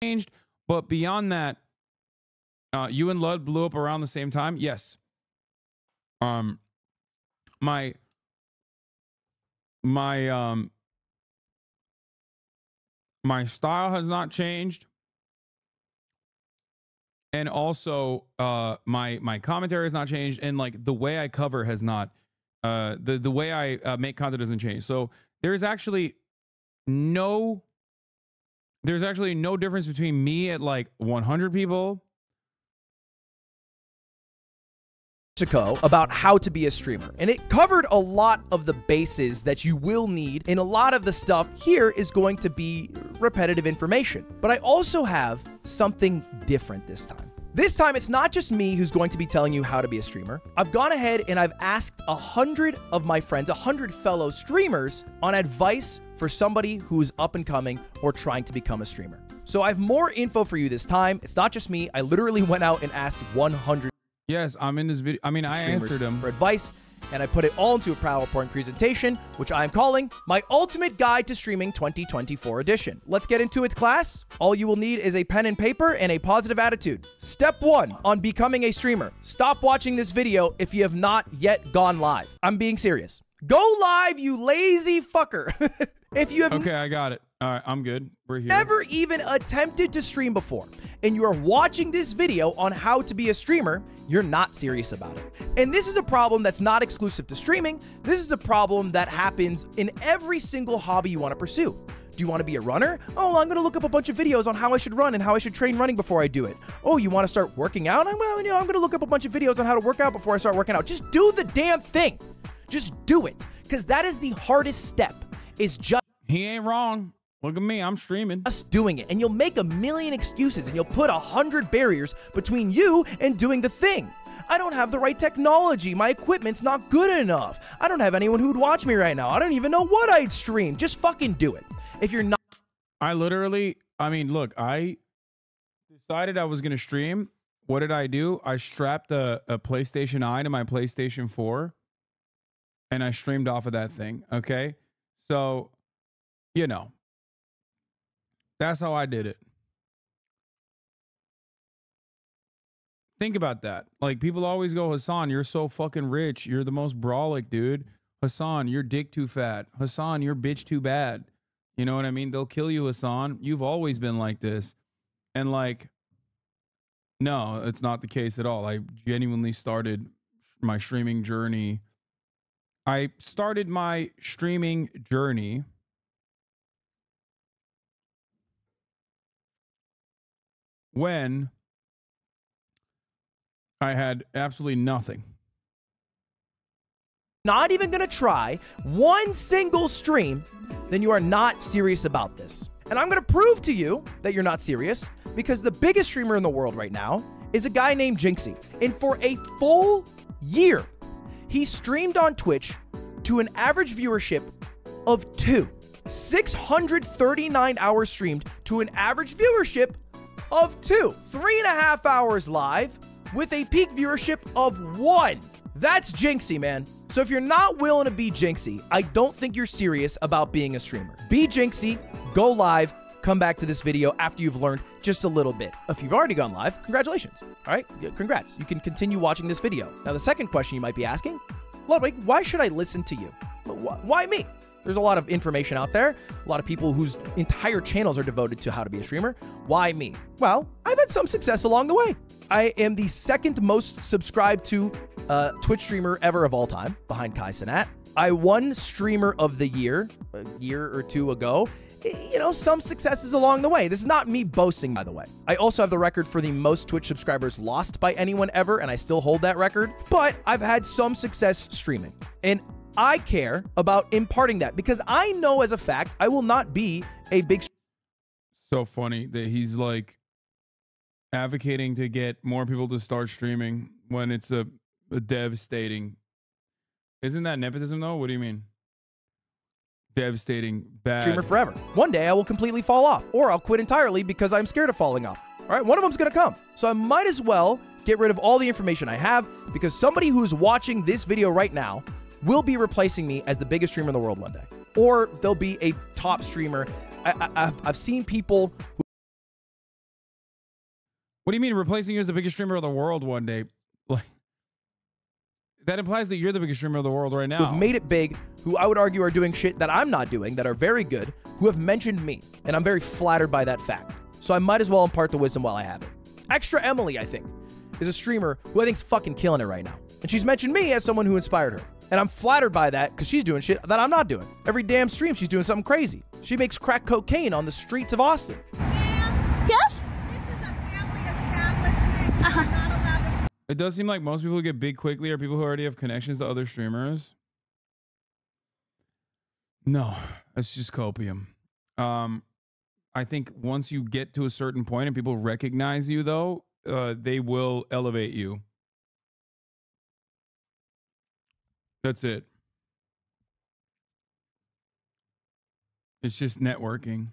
changed. But beyond that, you and Lud blew up around the same time. Yes. My style has not changed. And also, my commentary has not changed, and like the way I cover has not. The way I make content doesn't change. So there's actually no difference between me at like 100 people. About how to be a streamer, and it covered a lot of the bases that you will need, and a lot of the stuff here is going to be repetitive information. But I also have something different this time. This time, it's not just me who's going to be telling you how to be a streamer. I've gone ahead and I've asked 100 of my friends, 100 fellow streamers, on advice for somebody who's up and coming or trying to become a streamer. So I have more info for you this time. It's not just me. I literally went out and asked 100. Yes, I'm in this video. I mean, I answered him for advice, and I put it all into a PowerPoint presentation, which I'm calling My Ultimate Guide to Streaming 2024 Edition. Let's get into it, class. All you will need is a pen and paper and a positive attitude. Step 1 on becoming a streamer. Stop watching this video if you have not yet gone live. I'm being serious. Go live, you lazy fucker. If you have okay, I got it. All right, I'm good. We're here. Never even attempted to stream before, and you are watching this video on how to be a streamer, you're not serious about it. And this is a problem that's not exclusive to streaming. This is a problem that happens in every single hobby you want to pursue. Do you want to be a runner? Oh, I'm going to look up a bunch of videos on how I should run and how I should train running before I do it. Oh, you want to start working out? I'm going to look up a bunch of videos on how to work out before I start working out. Just do the damn thing. Just do it, because that is the hardest step, is just... He ain't wrong. Look at me, I'm streaming. Just doing it, and you'll make a million excuses, and you'll put 100 barriers between you and doing the thing. I don't have the right technology. My equipment's not good enough. I don't have anyone who'd watch me right now. I don't even know what I'd stream. Just fucking do it. If you're not... I mean, look, I decided I was going to stream. What did I do? I strapped a PlayStation Eye to my PlayStation 4, and I streamed off of that thing, okay? So, you know. That's how I did it. Think about that. Like, people always go, Hasan, you're so fucking rich. You're the most brolic, dude. Hasan, your dick too fat. Hasan, your bitch too bad. You know what I mean? They'll kill you, Hasan. You've always been like this. And like, no, it's not the case at all. I genuinely started my streaming journey. I started my streaming journey when I had absolutely nothing. Not even going to try one single stream, then you are not serious about this. And I'm going to prove to you that you're not serious, because the biggest streamer in the world right now is a guy named Jinxie. And for a full year, he streamed on Twitch to an average viewership of 2. 639 hours streamed to an average viewership of 2. 3.5 hours live with a peak viewership of 1. That's Jinxie, man. So if you're not willing to be Jinxie, I don't think you're serious about being a streamer. Be Jinxie, go live, come back to this video after you've learned just a little bit. If you've already gone live, congratulations. All right, congrats. You can continue watching this video. Now, the second question you might be asking, Ludwig, why should I listen to you? Why me? There's a lot of information out there, a lot of people whose entire channels are devoted to how to be a streamer. Why me? Well, I've had some success along the way. I am the second most subscribed to Twitch streamer ever of all time, behind Kai Cenat. I won Streamer of the Year a year or two ago. You know, some successes along the way. This is not me boasting, by the way. I also have the record for the most Twitch subscribers lost by anyone ever, and I still hold that record. But I've had some success streaming, and I care about imparting that, because I know as a fact I will not be a big... So funny that he's like advocating to get more people to start streaming when it's a devastating... Isn't that nepotism though? What do you mean? Devastating, bad... Streamer forever. One day I will completely fall off, or I'll quit entirely because I'm scared of falling off. All right, one of them's gonna come. So I might as well get rid of all the information I have, because somebody who's watching this video right now will be replacing me as the biggest streamer in the world one day. Or they'll be a top streamer. I've seen people who What do you mean replacing you as the biggest streamer of the world one day? Like, that implies that you're the biggest streamer of the world right now. Who've made it big, who I would argue are doing shit that I'm not doing, that are very good, who have mentioned me. And I'm very flattered by that fact. So I might as well impart the wisdom while I have it. Extra Emily, I think, is a streamer who I think's fucking killing it right now. And she's mentioned me as someone who inspired her. And I'm flattered by that because she's doing shit that I'm not doing. Every damn stream, she's doing something crazy. She makes crack cocaine on the streets of Austin. Ma'am? Yes? This is a family establishment. You're not allowed to... It does seem like most people who get big quickly are people who already have connections to other streamers. No, that's just copium. I think once you get to a certain point and people recognize you, though, they will elevate you. That's it. It's just networking.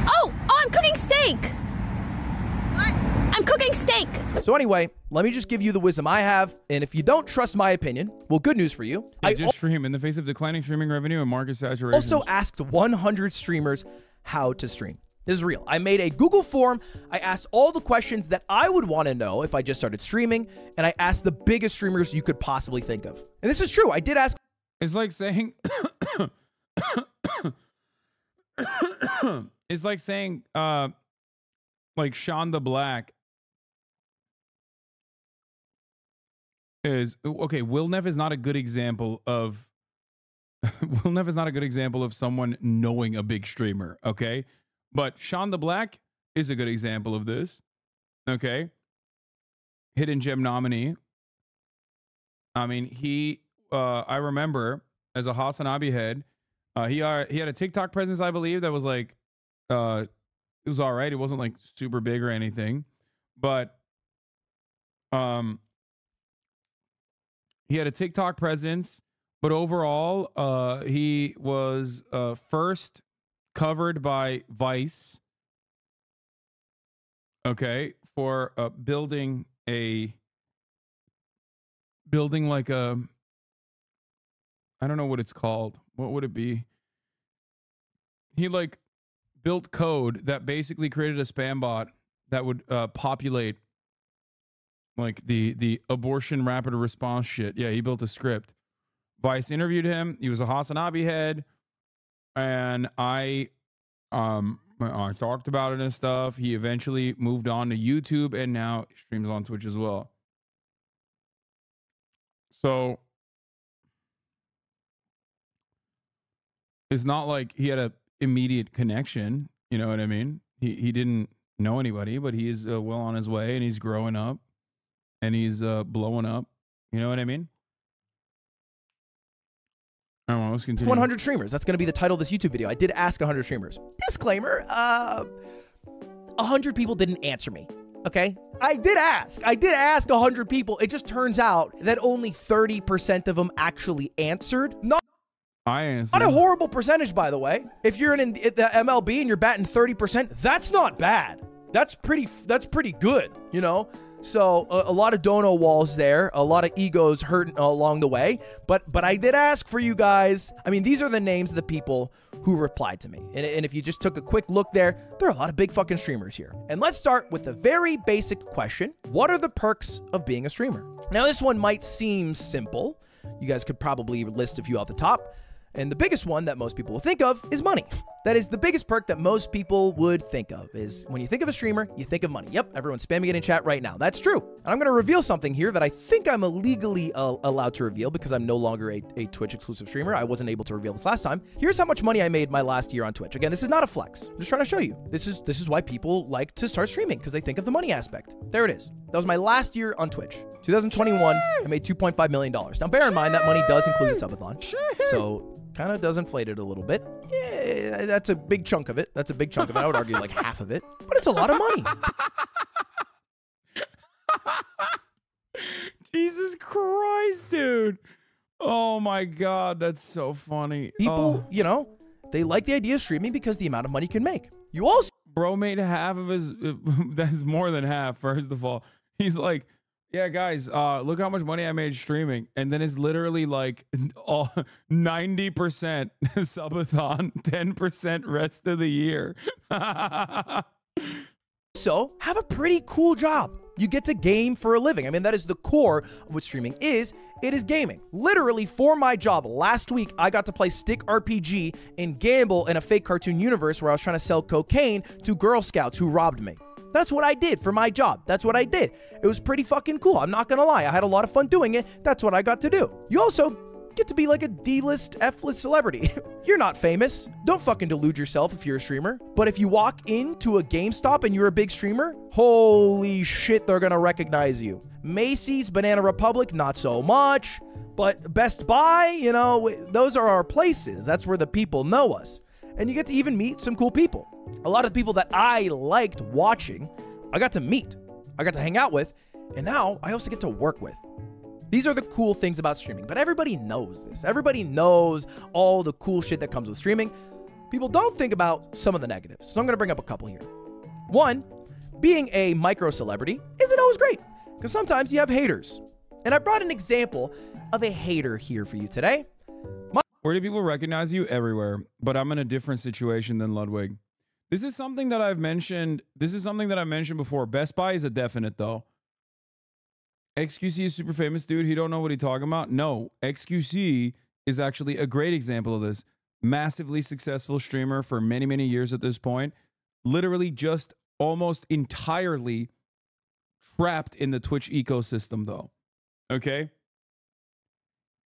Oh, I'm cooking steak. What? I'm cooking steak. So anyway, let me just give you the wisdom I have. And if you don't trust my opinion, well, good news for you. I just stream in the face of declining streaming revenue and market saturation. Also asked 100 streamers how to stream. This is real. I made a Google form. I asked all the questions that I would want to know if I just started streaming. And I asked the biggest streamers you could possibly think of. And this is true. I did ask. It's like saying... it's like saying, like Sean the Black is... Okay, Will Neff is not a good example of... Will Neff is not a good example of someone knowing a big streamer, okay? But Sean the Black is a good example of this. Okay. Hidden Gem nominee. I mean, he, I remember as a HasanAbi head, he had a TikTok presence, I believe, that was like, it was all right. It wasn't like super big or anything, but, he had a TikTok presence, but overall, he was, first covered by Vice, okay, for building like a, I don't know what it's called. What would it be? He like built code that basically created a spam bot that would populate like the abortion rapid response shit. Yeah, he built a script. Vice interviewed him. He was a HasanAbi head. And I talked about it and stuff. He eventually moved on to YouTube and now streams on Twitch as well. So it's not like he had a immediate connection. You know what I mean? He didn't know anybody, but he is well on his way and he's growing up and he's blowing up. You know what I mean? I don't know, let's continue. 100 streamers. That's going to be the title of this YouTube video. I did ask 100 streamers. Disclaimer, 100 people didn't answer me, okay? I did ask 100 people. It just turns out that only 30% of them actually answered. Not a horrible percentage, by the way. If you're in the MLB and you're batting 30%, that's not bad. That's pretty good, you know? So a lot of dono walls there, a lot of egos hurting along the way. But I did ask for you guys. I mean, these are the names of the people who replied to me. And if you just took a quick look there are a lot of big fucking streamers here. And let's start with the very basic question. What are the perks of being a streamer? Now, this one might seem simple. You guys could probably list a few off the top. And the biggest one that most people will think of is money. That is the biggest perk that most people would think of, is when you think of a streamer, you think of money. Yep, everyone's spamming it in chat right now. That's true. And I'm going to reveal something here that I think I'm illegally allowed to reveal because I'm no longer a Twitch exclusive streamer. I wasn't able to reveal this last time. Here's how much money I made my last year on Twitch. Again, this is not a flex. I'm just trying to show you. This is why people like to start streaming, because they think of the money aspect. There it is. That was my last year on Twitch. 2021, I made $2.5 million. Now, bear in mind that money does include the subathon. So kind of does inflate it a little bit. Yeah, that's a big chunk of it. I would argue like half of it, but it's a lot of money. Jesus Christ, dude. Oh my God, that's so funny. People, you know, they like the idea of streaming because the amount of money you can make. You also... Bro made half of his, that's more than half, first of all. He's like, yeah, guys, look how much money I made streaming. And then it's literally like 90% subathon, 10% rest of the year. So have a pretty cool job. You get to game for a living. I mean, that is the core of what streaming is. It is gaming. Literally, for my job last week, I got to play Stick RPG and gamble in a fake cartoon universe where I was trying to sell cocaine to Girl Scouts who robbed me. That's what I did for my job. That's what I did. It was pretty fucking cool. I'm not gonna lie. I had a lot of fun doing it. That's what I got to do. You also get to be like a D-list, F-list celebrity. You're not famous. Don't fucking delude yourself if you're a streamer. But if you walk into a GameStop and you're a big streamer, holy shit, they're gonna recognize you. Macy's, Banana Republic, not so much. But Best Buy, you know, those are our places. That's where the people know us. And you get to even meet some cool people. A lot of people that I liked watching, I got to meet. I got to hang out with. And now I also get to work with. These are the cool things about streaming, but everybody knows this. Everybody knows all the cool shit that comes with streaming. People don't think about some of the negatives, so I'm gonna bring up a couple here. One, being a micro celebrity isn't always great, because sometimes you have haters. And I brought an example of a hater here for you today. Where do people recognize you? Everywhere, but I'm in a different situation than Ludwig. This is something that I've mentioned. This is something that I mentioned before. Best Buy is a definite though. XQC is super famous, dude. He don't know what he's talking about. No, XQC is actually a great example of this. Massively successful streamer for many, many years at this point. Literally just almost entirely trapped in the Twitch ecosystem, though. Okay?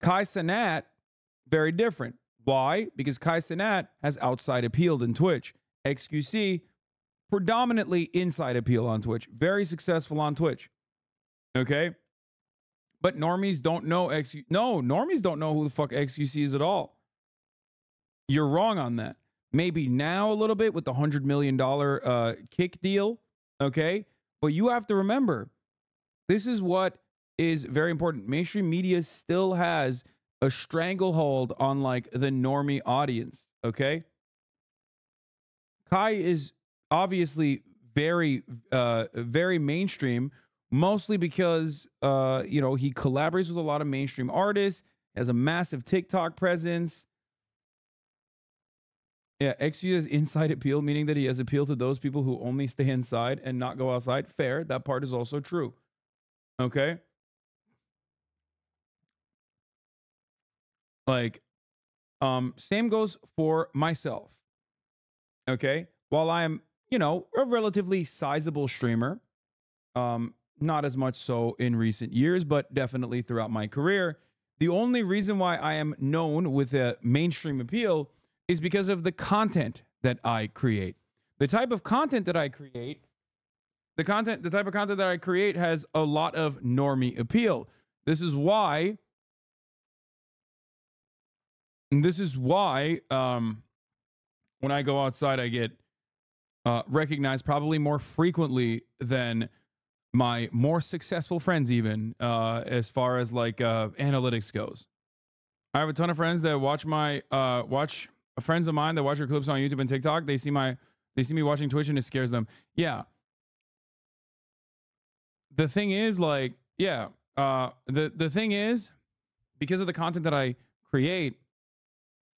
Kai Cenat, very different. Why? Because Kai Cenat has outside appeal in Twitch. XQC, predominantly inside appeal on Twitch. Very successful on Twitch. Okay? But normies don't know normies don't know who the fuck XQC is at all. You're wrong on that. Maybe now a little bit with the $100 million kick deal, okay? But you have to remember, this is what is very important. Mainstream media still has a stranglehold on like the normie audience, okay? Kai is obviously very, very mainstream, mostly because, you know, he collaborates with a lot of mainstream artists, has a massive TikTok presence. Yeah, XU has inside appeal, meaning that he has appeal to those people who only stay inside and not go outside. Fair, that part is also true. Okay? Like, same goes for myself. Okay? While I'm, you know, a relatively sizable streamer, not as much so in recent years, but definitely throughout my career. The only reason why I am known with a mainstream appeal is because of the content that I create. The type of content that I create, the type of content that I create has a lot of normie appeal. This is why when I go outside, I get recognized probably more frequently than my more successful friends, even as far as like analytics goes. I have a ton of friends that watch my friends of mine that watch your clips on YouTube and TikTok. They see me watching Twitch and it scares them. Yeah. The thing is, like, yeah. The thing is, because of the content that I create,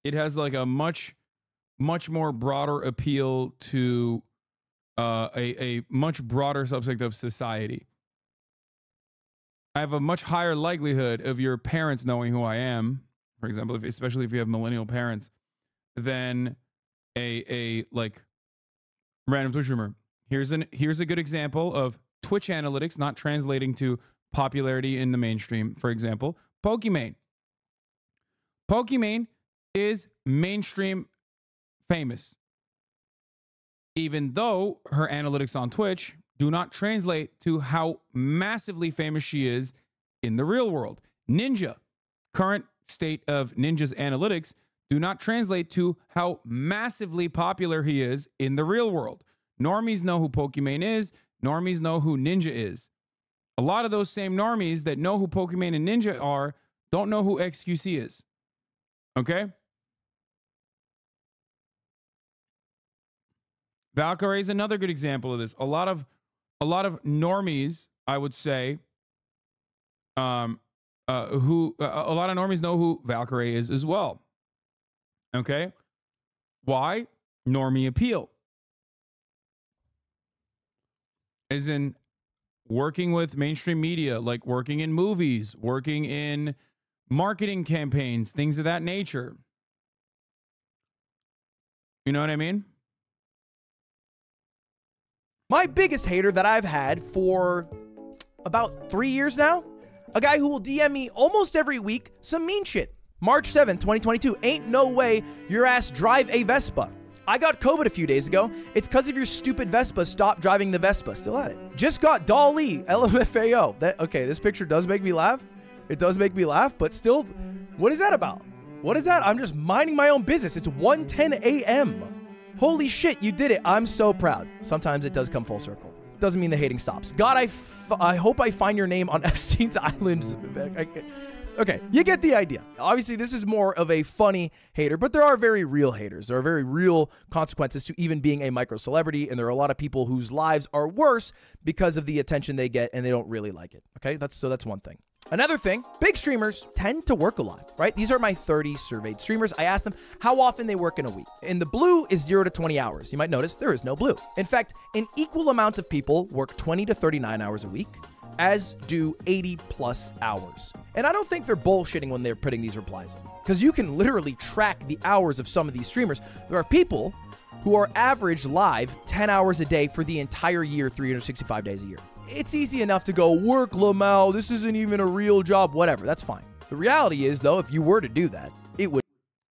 it has like a much more broader appeal to a much broader subsect of society. I have a much higher likelihood of your parents knowing who I am, for example, especially if you have millennial parents, than a like random Twitch streamer. Here's a good example of Twitch analytics not translating to popularity in the mainstream. For example, Pokimane. Pokimane is mainstream famous, even though her analytics on Twitch do not translate to how massively famous she is in the real world. Ninja, current state of Ninja's analytics do not translate to how massively popular he is in the real world. Normies know who Pokimane is. Normies know who Ninja is. A lot of those same normies that know who Pokimane and Ninja are don't know who XQC is. Okay? Valkyrie is another good example of this. A lot of normies, I would say, a lot of normies know who Valkyrie is as well. Okay? Why? Normie appeal. as in working with mainstream media, like working in movies, working in marketing campaigns, things of that nature. You know what I mean? My biggest hater that I've had for about 3 years now, a guy who will DM me almost every week some mean shit. March 7th, 2022. Ain't no way your ass drive a Vespa. I got COVID a few days ago. It's because of your stupid Vespa. Stop driving the Vespa. Still at it. Just got Dolly, LMFAO. Okay, this picture does make me laugh. It does make me laugh, but still, what is that about? What is that? I'm just minding my own business. It's 1:10 a.m. Holy shit, you did it. I'm so proud. Sometimes it does come full circle. Doesn't mean the hating stops. God, I hope I find your name on Epstein's Island. Okay, you get the idea. Obviously, this is more of a funny hater, but there are very real haters. There are very real consequences to even being a micro celebrity, and there are a lot of people whose lives are worse because of the attention they get, and they don't really like it. Okay, that's one thing. Another thing, big streamers tend to work a lot, right? These are my 30 surveyed streamers. I asked them how often they work in a week. And the blue is 0 to 20 hours. You might notice there is no blue. In fact, an equal amount of people work 20 to 39 hours a week, as do 80 plus hours. And I don't think they're bullshitting when they're putting these replies in, because you can literally track the hours of some of these streamers. There are people who are average live 10 hours a day for the entire year, 365 days a year. It's easy enough to go, work, Lamau, this isn't even a real job, whatever, that's fine. The reality is, though, if you were to do that, it would.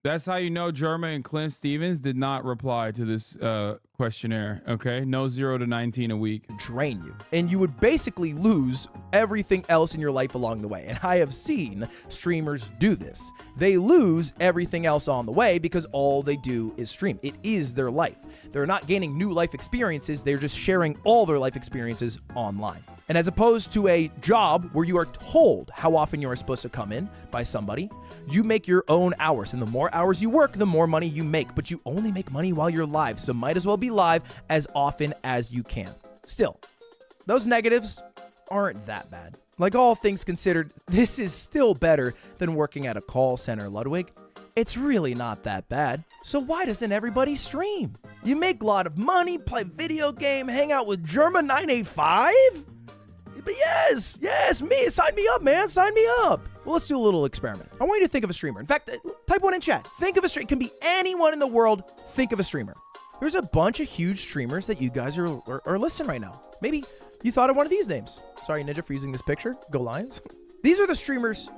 That's how you know Jerma and Clint Stevens did not reply to this questionnaire, okay? No 0 to 19 a week. Drain you. And you would basically lose everything else in your life along the way. And I have seen streamers do this. They lose everything else on the way because all they do is stream. It is their life. They're not gaining new life experiences. They're just sharing all their life experiences online. And as opposed to a job where you are told how often you are supposed to come in by somebody, you make your own hours. And the more hours you work, the more money you make. But you only make money while you're live. So might as well be live as often as you can. Still, those negatives aren't that bad. Like, all things considered, this is still better than working at a call center, Ludwig. It's really not that bad. So why doesn't everybody stream? You make a lot of money, play video game, hang out with Germa 985? But yes, me. Sign me up, man. Sign me up. Well, let's do a little experiment. I want you to think of a streamer. In fact, type one in chat. Think of a streamer. It can be anyone in the world. Think of a streamer. There's a bunch of huge streamers that you guys are listening right now. Maybe you thought of one of these names. Sorry, Ninja, for using this picture. Go Lions. These are the streamers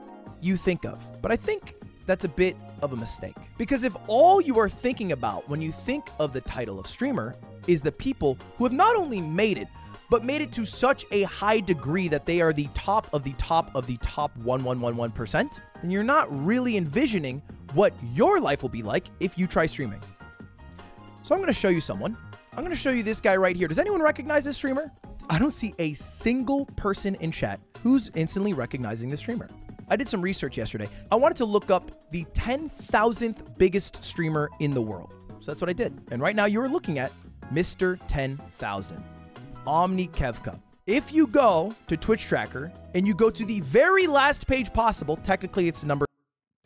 you think of. But I think that's a bit of a mistake. Because if all you are thinking about when you think of the title of streamer is the people who have not only made it, but made it to such a high degree that they are the top of the top of the top 1,111%, then you're not really envisioning what your life will be like if you try streaming. So I'm going to show you someone. I'm going to show you this guy right here. Does anyone recognize this streamer? I don't see a single person in chat who's instantly recognizing this streamer. I did some research yesterday. I wanted to look up the 10,000th biggest streamer in the world. So that's what I did. And right now you're looking at Mr. 10,000. Omni Kevka. If you go to Twitch Tracker and you go to the very last page possible, technically it's number.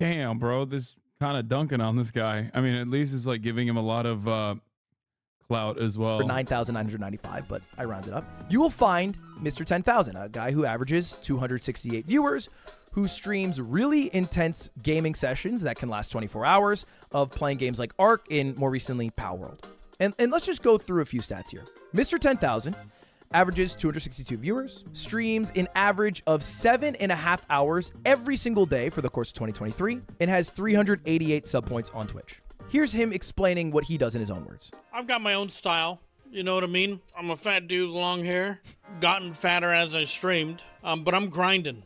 Damn, bro, this kind of dunking on this guy. I mean, at least it's like giving him a lot of clout as well. 9,995, but I rounded up. You will find Mr. 10,000, a guy who averages 268 viewers, who streams really intense gaming sessions that can last 24 hours of playing games like Ark and more recently Power World. And let's just go through a few stats here. Mr. 10,000 averages 262 viewers, streams an average of 7.5 hours every single day for the course of 2023, and has 388 sub points on Twitch. Here's him explaining what he does in his own words. I've got my own style. You know what I mean? I'm a fat dude with long hair, gotten fatter as I streamed, but I'm grinding.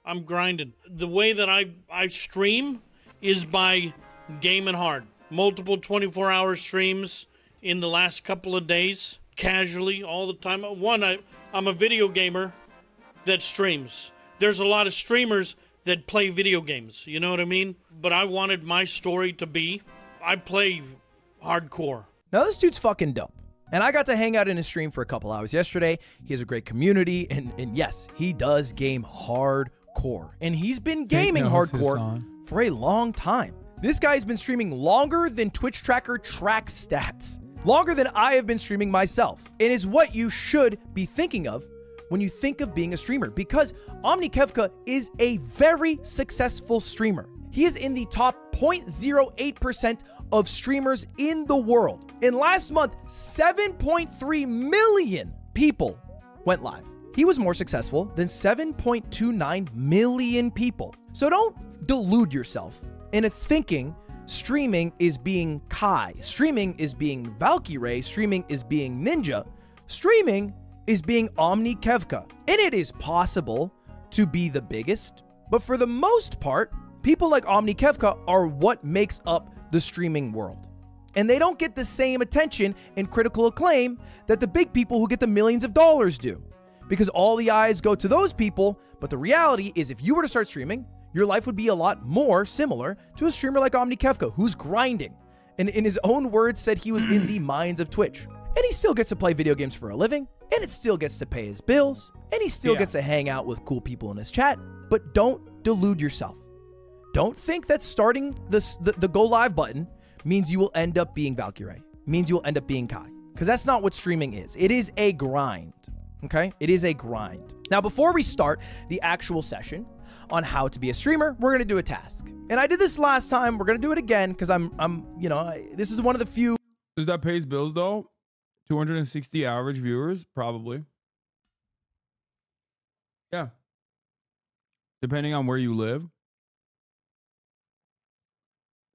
I'm grinding. The way that I stream is by gaming hard. Multiple 24-hour streams in the last couple of days, casually, all the time. One, I'm a video gamer that streams. There's a lot of streamers that play video games, you know what I mean? But I wanted my story to be, I play hardcore. Now this dude's fucking dope. And I got to hang out in his stream for a couple hours yesterday. He has a great community, and yes, he does game hardcore. And he's been gaming hardcore for a long time. This guy's been streaming longer than Twitch Tracker tracks stats. Longer than I have been streaming myself. It is what you should be thinking of when you think of being a streamer, because Omni Kevka is a very successful streamer. He is in the top 0.08% of streamers in the world. In last month, 7.3 million people went live. He was more successful than 7.29 million people. So don't delude yourself into thinking streaming is being Kai, streaming is being Valkyrie, streaming is being Ninja. Streaming is being Omni Kevka. And it is possible to be the biggest, but for the most part, people like Omni Kevka are what makes up the streaming world. And they don't get the same attention and critical acclaim that the big people who get the millions of dollars do. Because all the eyes go to those people, but the reality is if you were to start streaming, your life would be a lot more similar to a streamer like Omni Kevka, who's grinding. And in his own words said he was in the mines of Twitch. And he still gets to play video games for a living, and it still gets to pay his bills, and he still gets to hang out with cool people in his chat. But don't delude yourself. Don't think that starting the go live button means you will end up being Valkyrie, means you will end up being Kai, because that's not what streaming is. It is a grind, okay? It is a grind. Now, before we start the actual session on how to be a streamer, we're gonna do a task. And I did this last time. We're gonna do it again because this is one of the few. Does that pays bills though? 260 average viewers, probably. Yeah. Depending on where you live.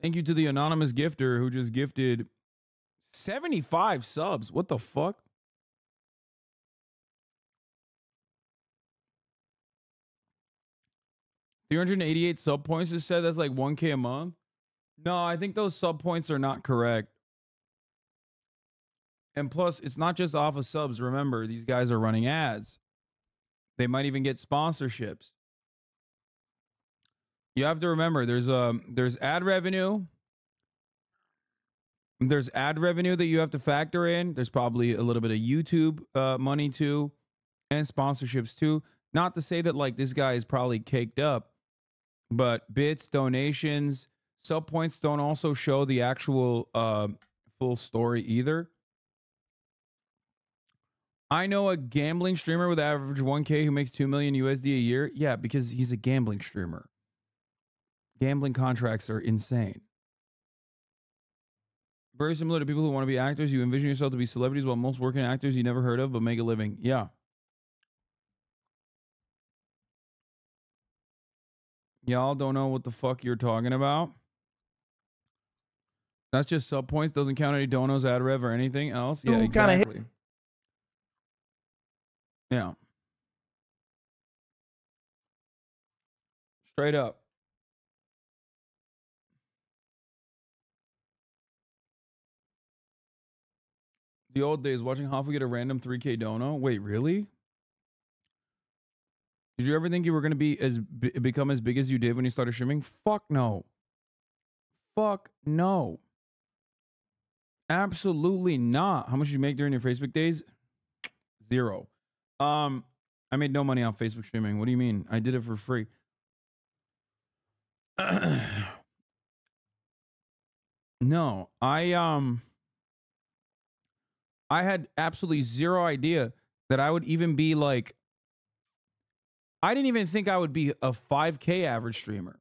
Thank you to the anonymous gifter who just gifted 75 subs. What the fuck? $388 sub points is said. That's like 1K a month. No, I think those sub points are not correct. And plus, it's not just off of subs. Remember, these guys are running ads. They might even get sponsorships. You have to remember, there's ad revenue. There's ad revenue that you have to factor in. There's probably a little bit of YouTube money too, and sponsorships too. Not to say that like this guy is probably caked up, but bits, donations, sub points don't also show the actual full story either. I know a gambling streamer with average 1K who makes 2 million USD a year. Yeah, because he's a gambling streamer. Gambling contracts are insane. Very similar to people who want to be actors. You envision yourself to be celebrities while most working actors you never heard of but make a living. Yeah. Y'all don't know what the fuck you're talking about. That's just sub points. Doesn't count any donos, ad rev, or anything else. Yeah, exactly. Yeah. Straight up. The old days, watching Hoffa get a random 3K dono. Wait, really? Did you ever think you were going to become as big as you did when you started streaming? Fuck no. Fuck no. Absolutely not. How much did you make during your Facebook days? 0. I made no money on Facebook streaming. What do you mean? I did it for free. No, I had absolutely zero idea that I would even be like, I didn't even think I would be a 5K average streamer.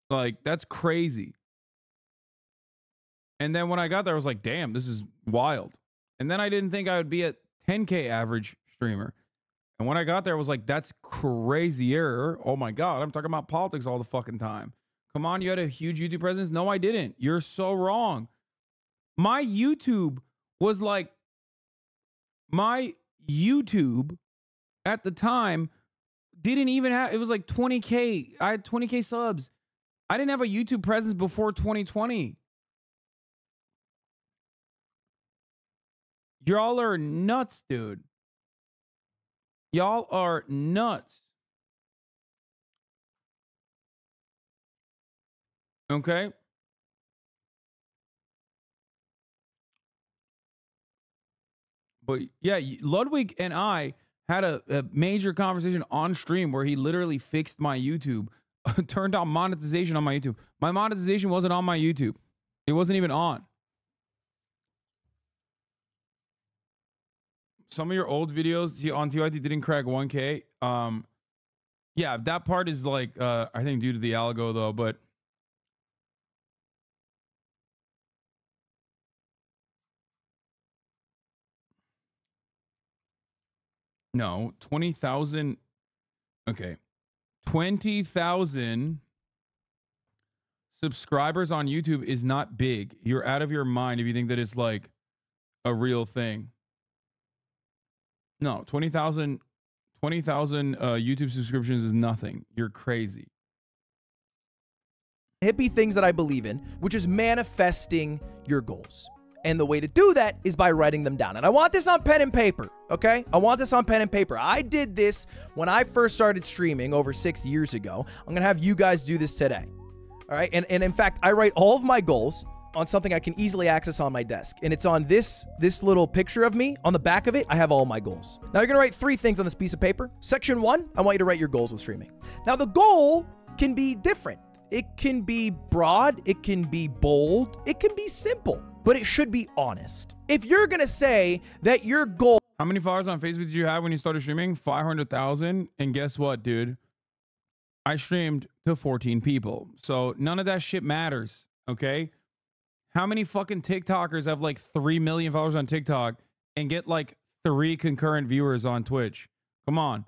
Like, that's crazy. And then when I got there, I was like, damn, this is wild. And then I didn't think I would be a 10K average streamer. And when I got there, I was like, that's crazier. Oh my God, I'm talking about politics all the fucking time. Come on, you had a huge YouTube presence? No, I didn't. You're so wrong. My YouTube was like, my YouTube at the time didn't even have, it was like 20K. I had 20K subs. I didn't have a YouTube presence before 2020. Y'all are nuts, dude. Y'all are nuts. Okay? But yeah, Ludwig and I had a major conversation on stream where he literally fixed my YouTube, turned on monetization on my YouTube. My monetization wasn't on my YouTube. It wasn't even on. Some of your old videos on TYT didn't crack 1K. Yeah, that part is like, I think due to the algo though, but no, 20,000. Okay. 20,000 subscribers on YouTube is not big. You're out of your mind if you think that it's like a real thing. No, 20,000 YouTube subscriptions is nothing. You're crazy. Hippie things that I believe in, which is manifesting your goals. And the way to do that is by writing them down. And I want this on pen and paper, okay? I want this on pen and paper. I did this when I first started streaming over 6 years ago. I'm gonna have you guys do this today, all right? And in fact, I write all of my goals on something I can easily access on my desk. And it's on this little picture of me. On the back of it, I have all my goals. Now you're gonna write 3 things on this piece of paper. Section 1, I want you to write your goals with streaming. Now the goal can be different. It can be broad, it can be bold, it can be simple, but it should be honest. If you're gonna say that your goal... How many followers on Facebook did you have when you started streaming? 500,000. And guess what, dude? I streamed to 14 people. So none of that shit matters, okay? How many fucking TikTokers have like 3 million followers on TikTok and get like 3 concurrent viewers on Twitch? Come on.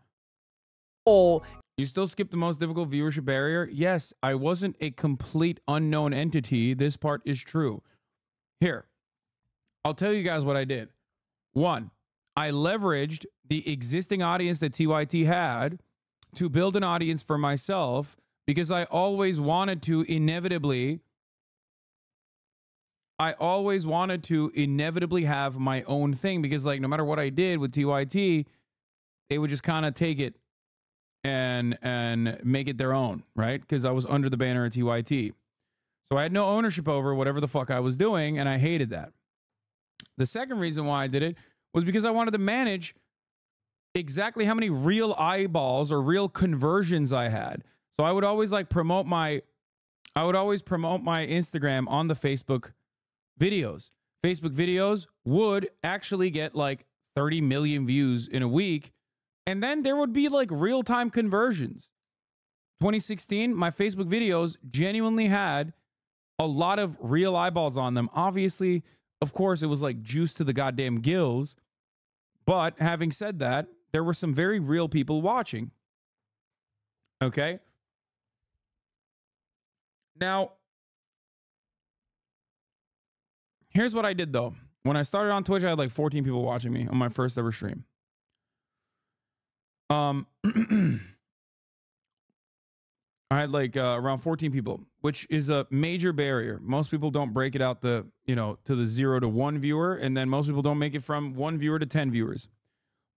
You still skip the most difficult viewership barrier? Yes, I wasn't a complete unknown entity. This part is true. Here, I'll tell you guys what I did. 1, I leveraged the existing audience that TYT had to build an audience for myself because I always wanted to inevitably have my own thing, because like no matter what I did with TYT, they would just kind of take it and make it their own, right? Because I was under the banner of TYT. So I had no ownership over whatever the fuck I was doing, and I hated that. The second reason why I did it was because I wanted to manage exactly how many real eyeballs or real conversions I had. So I would always like promote my Instagram on the Facebook videos. Facebook videos would actually get like 30 million views in a week. And then there would be like real-time conversions. 2016, my Facebook videos genuinely had a lot of real eyeballs on them. Obviously, of course, it was like juice to the goddamn gills. But having said that, there were some very real people watching. Okay? Now, here's what I did though. When I started on Twitch, I had like 14 people watching me on my first ever stream. I had like around 14 people, which is a major barrier. Most people don't break it out to the 0 to 1 viewer, and then most people don't make it from 1 viewer to 10 viewers.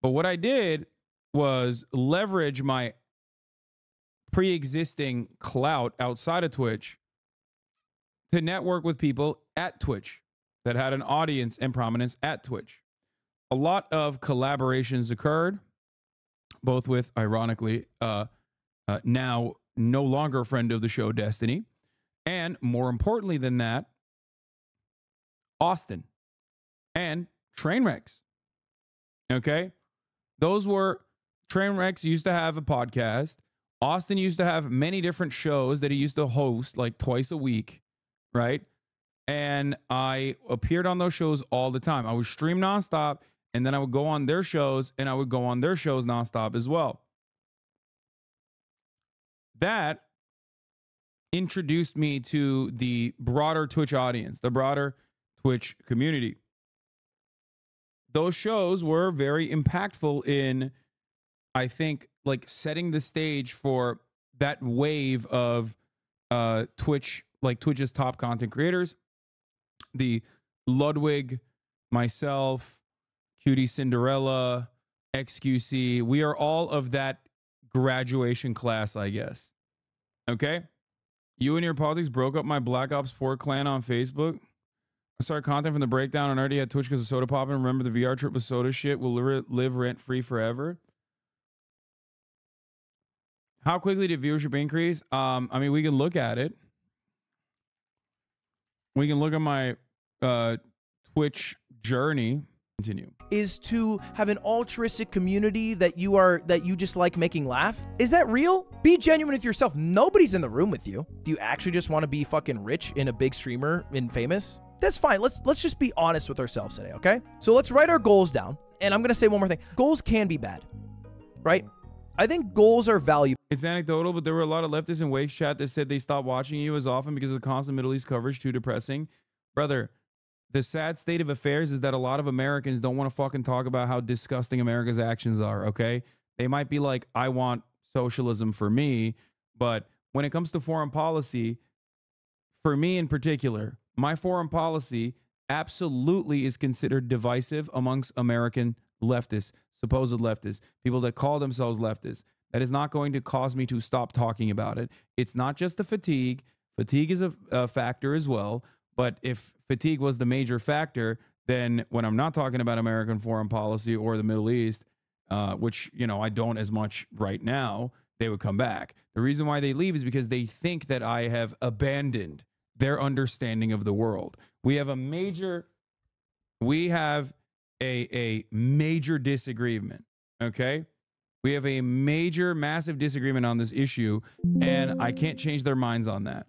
But what I did was leverage my pre-existing clout outside of Twitch to network with people at Twitch that had an audience and prominence at Twitch. A lot of collaborations occurred, both with, ironically, now no longer a friend of the show, Destiny, and more importantly than that, Austin and Trainwrecks. Okay? Those were, Trainwrecks used to have a podcast. Austin used to have many different shows that he used to host like twice a week, right? And I appeared on those shows all the time. I would stream nonstop, and then I would go on their shows, and I would go on their shows nonstop as well. That introduced me to the broader Twitch audience, the broader Twitch community. Those shows were very impactful in, I think, like setting the stage for that wave of Twitch, like Twitch's top content creators. The Ludwig, myself, Cutie Cinderella, XQC, we are all of that graduation class, I guess. Okay? You and your politics broke up my Black Ops 4 clan on Facebook. I started content from the breakdown and already had Twitch because of soda popping. Remember the VR trip with soda shit will live rent free forever. How quickly did viewership increase? I mean, we can look at it. We can look at my Twitch journey. Continue. Is to have an altruistic community that you just like making laugh? Is that real? Be genuine with yourself. Nobody's in the room with you. Do you actually just want to be fucking rich and a big streamer and famous? That's fine. Let's just be honest with ourselves today, okay? So let's write our goals down. And I'm gonna say one more thing. Goals can be bad, right? I think goals are valuable. It's anecdotal, but there were a lot of leftists in Wake's chat that said they stopped watching you as often because of the constant Middle East coverage. Too depressing. Brother, the sad state of affairs is that a lot of Americans don't want to fucking talk about how disgusting America's actions are, okay? They might be like, I want socialism for me, but when it comes to foreign policy, for me in particular, my foreign policy absolutely is considered divisive amongst American leftists, supposed leftists, people that call themselves leftists. That is not going to cause me to stop talking about it. It's not just the fatigue. Fatigue is a factor as well. But if fatigue was the major factor, then when I'm not talking about American foreign policy or the Middle East, which, you know, I don't as much right now, they would come back. The reason why they leave is because they think that I have abandoned their understanding of the world. We have a major disagreement, okay? We have a massive disagreement on this issue, and I can't change their minds on that.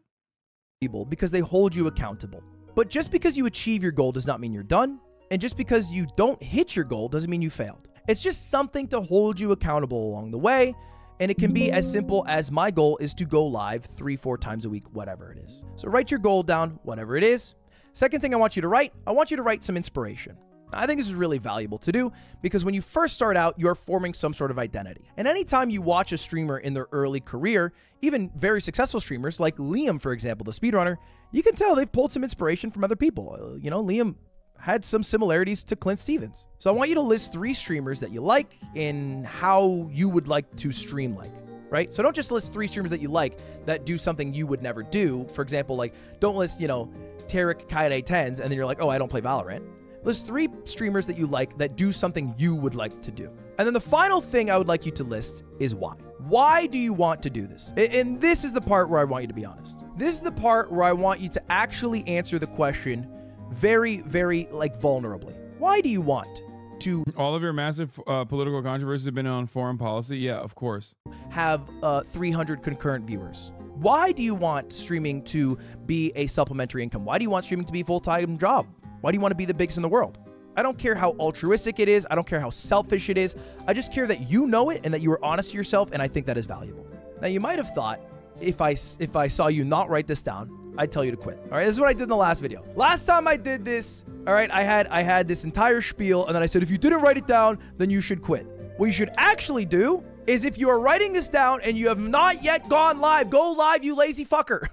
Because they hold you accountable. But just because you achieve your goal does not mean you're done. And just because you don't hit your goal doesn't mean you failed. It's just something to hold you accountable along the way. And it can be as simple as my goal is to go live 3-4 times a week, whatever it is. So write your goal down, whatever it is. Second thing I want you to write some inspiration. I think this is really valuable to do because when you first start out, you're forming some sort of identity. And anytime you watch a streamer in their early career, even very successful streamers like Liam, for example, the speedrunner, you can tell they've pulled some inspiration from other people. You know, Liam had some similarities to Clint Stevens. So I want you to list 3 streamers that you like and how you would like to stream like, right? So don't just list 3 streamers that you like that do something you would never do. For example, like don't list, you know, Tarek Kaide 10s and then you're like, oh, I don't play Valorant. List 3 streamers that you like that do something you would like to do. And then the final thing I would like you to list is why. Why do you want to do this? And this is the part where I want you to be honest. This is the part where I want you to actually answer the question very, very like vulnerably. Why do you want to... All of your massive political controversies have been on foreign policy? Yeah, of course. Have 300 concurrent viewers. Why do you want streaming to be a supplementary income? Why do you want streaming to be a full-time job? Why do you want to be the biggest in the world? I don't care how altruistic it is. I don't care how selfish it is. I just care that you know it and that you are honest to yourself, and I think that is valuable. Now, you might have thought if I saw you not write this down, I'd tell you to quit. All right, this is what I did in the last video. Last time I did this, all right, I had this entire spiel, and then I said, if you didn't write it down, then you should quit. What you should actually do is if you are writing this down and you have not yet gone live, go live, you lazy fucker.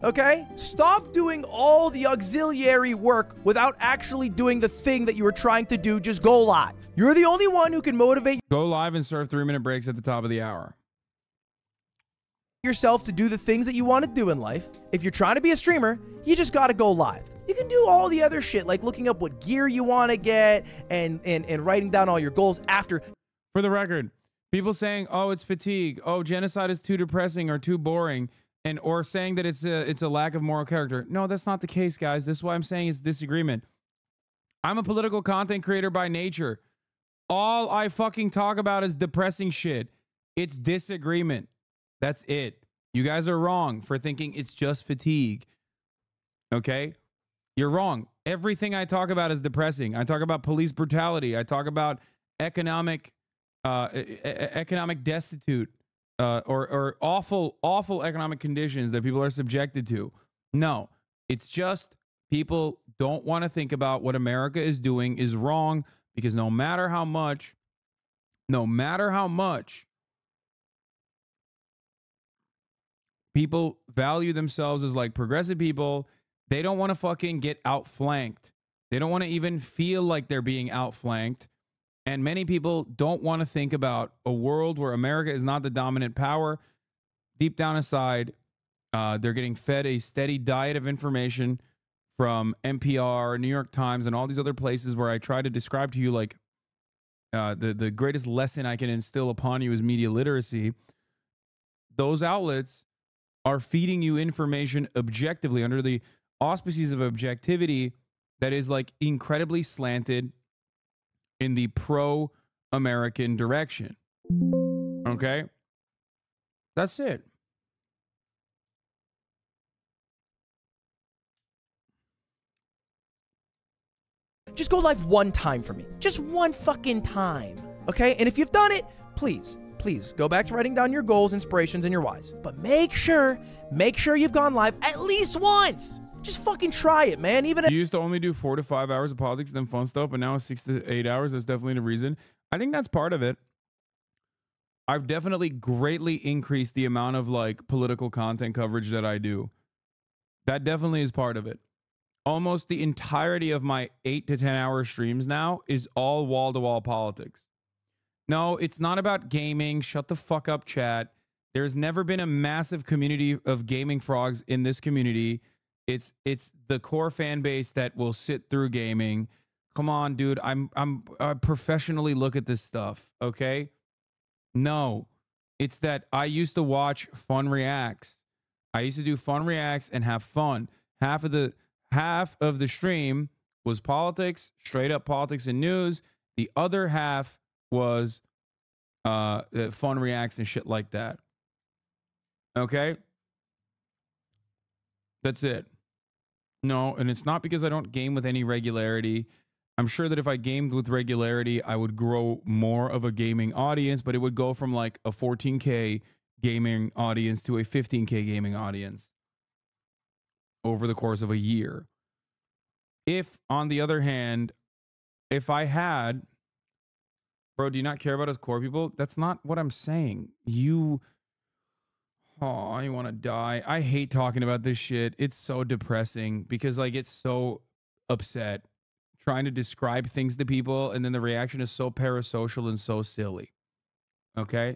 Okay? Stop doing all the auxiliary work without actually doing the thing that you were trying to do. Just go live. You're the only one who can motivate. Go live and serve 3-minute breaks at the top of the hour. Yourself to do the things that you want to do in life. If you're trying to be a streamer, you just got to go live. You can do all the other shit like looking up what gear you want to get and writing down all your goals after. For the record, people saying, oh, it's fatigue. Oh, genocide is too depressing or too boring. And or saying that it's a lack of moral character. No, that's not the case, guys. This is why I'm saying it's disagreement. I'm a political content creator by nature. All I fucking talk about is depressing shit. It's disagreement. That's it. You guys are wrong for thinking it's just fatigue. Okay? You're wrong. Everything I talk about is depressing. I talk about police brutality. I talk about economic destitute. Or awful economic conditions that people are subjected to. No, it's just people don't want to think about what America is doing is wrong because no matter how much people value themselves as like progressive people, they don't want to fucking get outflanked. They don't want to even feel like they're being outflanked. And many people don't want to think about a world where America is not the dominant power. Deep down inside, they're getting fed a steady diet of information from NPR, New York Times, and all these other places where I try to describe to you like the greatest lesson I can instill upon you is media literacy. Those outlets are feeding you information objectively under the auspices of objectivity that is like incredibly slanted in the pro-American direction. Okay? That's it. Just go live one time for me. Just one fucking time. Okay? And if you've done it, please go back to writing down your goals, inspirations, and your whys. But make sure you've gone live at least once. Just fucking try it, man. Even you used to only do 4 to 5 hours of politics and then fun stuff, but now it's 6 to 8 hours. That's definitely the reason. I think that's part of it. I've definitely greatly increased the amount of like political content coverage that I do. That definitely is part of it. Almost the entirety of my 8 to 10 hour streams now is all wall-to-wall politics. No, it's not about gaming. Shut the fuck up, chat. There's never been a massive community of gaming frogs in this community. It's the core fan base that will sit through gaming. Come on, dude. I professionally look at this stuff, okay? No. It's that I used to watch fun reacts. I used to do fun reacts and have fun. Half of the stream was politics, straight up politics and news. The other half was fun reacts and shit like that. Okay? That's it. No, and it's not because I don't game with any regularity. I'm sure that if I gamed with regularity, I would grow more of a gaming audience, but it would go from like a 14K gaming audience to a 15K gaming audience over the course of a year. If, on the other hand, if I had... Bro, do you not care about us core people? That's not what I'm saying. You want to die. I hate talking about this shit. It's so depressing because I get so upset trying to describe things to people, and then the reaction is so parasocial and so silly. Okay?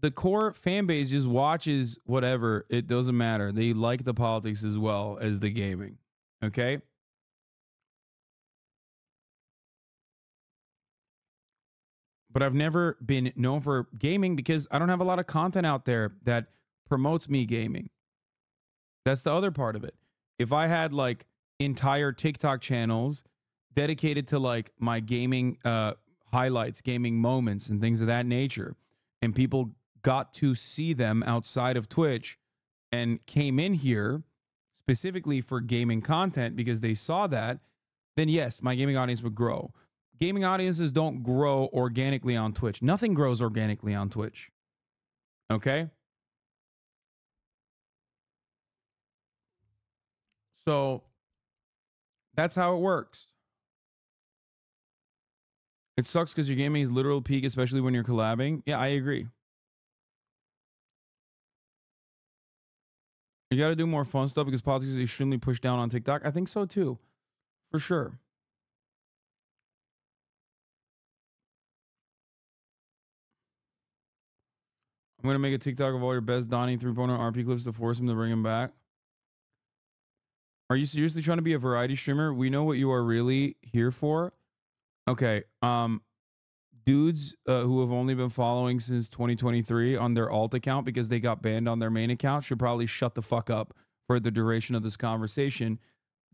The core fan base just watches whatever. It doesn't matter. They like the politics as well as the gaming. Okay? But I've never been known for gaming because I don't have a lot of content out there that promotes me gaming. That's the other part of it. If I had like entire TikTok channels dedicated to like my gaming highlights, gaming moments and things of that nature, and people got to see them outside of Twitch and came in here specifically for gaming content because they saw that, then yes, my gaming audience would grow. Gaming audiences don't grow organically on Twitch. Nothing grows organically on Twitch. Okay? So that's how it works. It sucks because your gaming is literal peak, especially when you're collabing. Yeah, I agree. You got to do more fun stuff because politics is extremely pushed down on TikTok. I think so too, for sure. I'm going to make a TikTok of all your best Donnie 3.0 RP clips to force him to bring him back. Are you seriously trying to be a variety streamer? We know what you are really here for. Okay. Dudes who have only been following since 2023 on their alt account because they got banned on their main account should probably shut the fuck up for the duration of this conversation.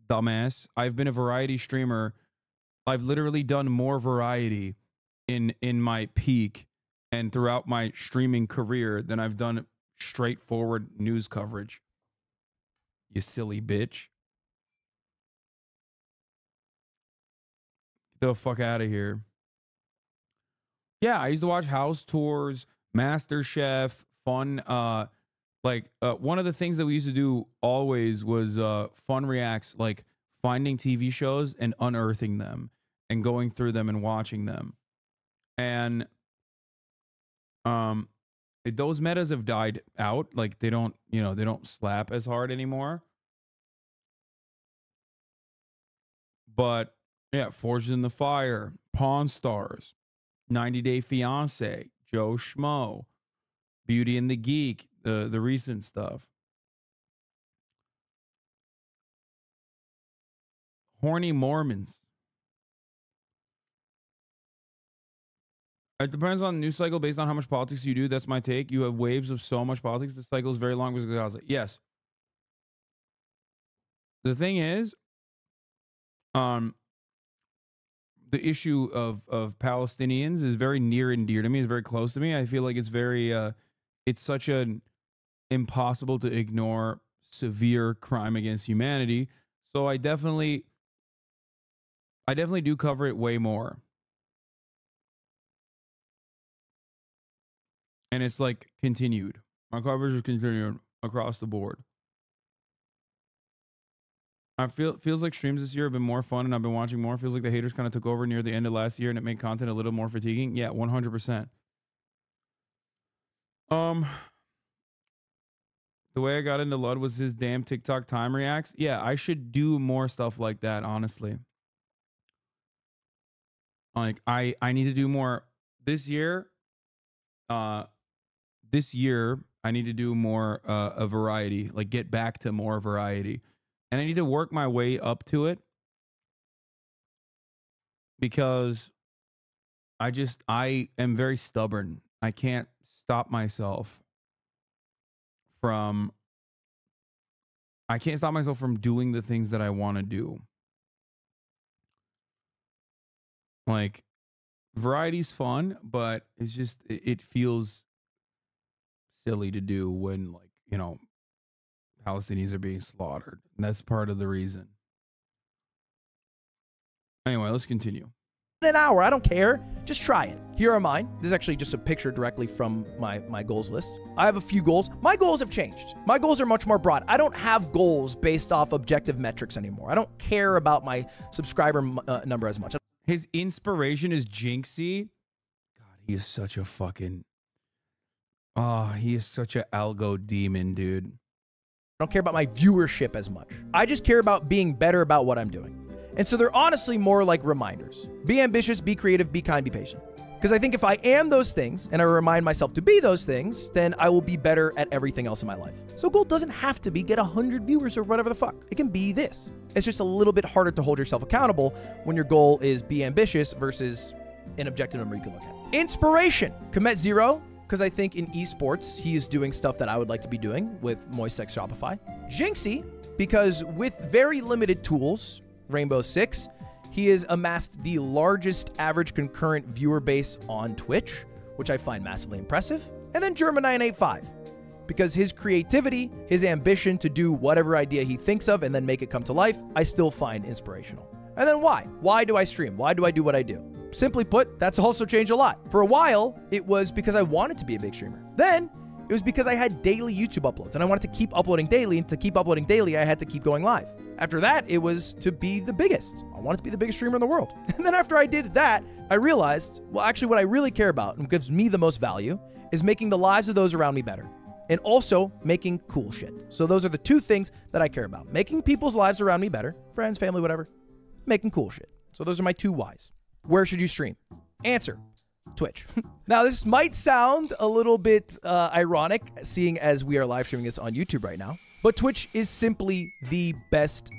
Dumbass. I've been a variety streamer. I've literally done more variety in my peak and throughout my streaming career than I've done straightforward news coverage. You silly bitch. Get the fuck out of here. Yeah, I used to watch house tours, MasterChef, fun. One of the things that we used to do always was fun reacts, like finding TV shows and unearthing them and going through them and watching them. And those metas have died out. Like they don't slap as hard anymore. But yeah, Forged in the Fire, Pawn Stars, 90 Day Fiance, Joe Schmo, Beauty and the Geek, the recent stuff. Horny Mormons. It depends on the news cycle based on how much politics you do. That's my take. You have waves of so much politics. The cycle is very long because of Gaza. Yes. The thing is, the issue of Palestinians is very near and dear to me. It's very close to me. I feel like it's very, it's such an impossible to ignore severe crime against humanity. So I definitely do cover it way more. And it's like continued. My coverage is continued across the board. Feels like streams this year have been more fun and I've been watching more. Feels like the haters kind of took over near the end of last year and it made content a little more fatiguing. Yeah, 100%. The way I got into Lud was his damn TikTok time reacts. Yeah, I should do more stuff like that, honestly. Like I need to do more this year. This year I need to do more a variety, like get back to more variety. And I need to work my way up to it because I am very stubborn. I can't stop myself from doing the things that I want to do. Like variety's fun, but it's just, it feels silly to do when, like, you know, Palestinians are being slaughtered. And that's part of the reason. Anyway, let's continue. An hour, I don't care. Just try it. Here are mine. This is actually just a picture directly from my goals list. I have a few goals. My goals have changed. My goals are much more broad. I don't have goals based off objective metrics anymore. I don't care about my subscriber number as much. His inspiration is Jinxie. God, he is such a fucking... Oh, he is such a algo demon, dude. I don't care about my viewership as much. I just care about being better about what I'm doing. And so they're honestly more like reminders. Be ambitious, be creative, be kind, be patient. Because I think if I am those things and I remind myself to be those things, then I will be better at everything else in my life. So goal doesn't have to be get 100 viewers or whatever the fuck. It can be this. It's just a little bit harder to hold yourself accountable when your goal is be ambitious versus an objective number you can look at. Inspiration. Commit Zero. Because I think in esports, he is doing stuff that I would like to be doing with Moisex Shopify. Jinxie, because with very limited tools, Rainbow Six, he has amassed the largest average concurrent viewer base on Twitch, which I find massively impressive. And then Germa985, because his creativity, his ambition to do whatever idea he thinks of and then make it come to life, I still find inspirational. And then why? Why do I stream? Why do I do what I do? Simply put, that's also changed a lot. For a while, it was because I wanted to be a big streamer. Then, it was because I had daily YouTube uploads, and I wanted to keep uploading daily, and to keep uploading daily, I had to keep going live. After that, it was to be the biggest. I wanted to be the biggest streamer in the world. And then after I did that, I realized, well, actually what I really care about and gives me the most value is making the lives of those around me better. And also making cool shit. So those are the two things that I care about. Making people's lives around me better, friends, family, whatever. Making cool shit. So those are my two whys. Where should you stream? Answer, Twitch. Now, this might sound a little bit ironic, seeing as we are live streaming this on YouTube right now, but Twitch is simply the best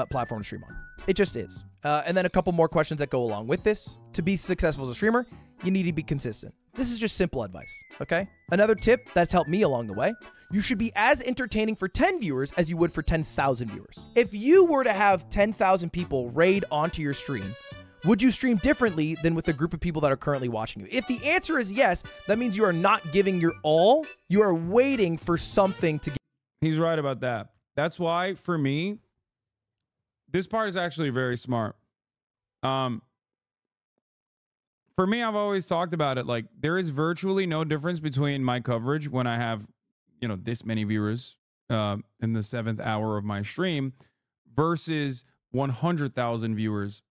platform to stream on. It just is. And then a couple more questions that go along with this. To be successful as a streamer, you need to be consistent. This is just simple advice, okay? Another tip that's helped me along the way, you should be as entertaining for 10 viewers as you would for 10,000 viewers. If you were to have 10,000 people raid onto your stream, would you stream differently than with a group of people that are currently watching you? If the answer is yes, that means you are not giving your all. You are waiting for something to give. He's right about that. That's why, for me, this part is actually very smart. For me, I've always talked about it. Like, there is virtually no difference between my coverage when I have, you know, this many viewers in the 7th hour of my stream versus 100,000 viewers.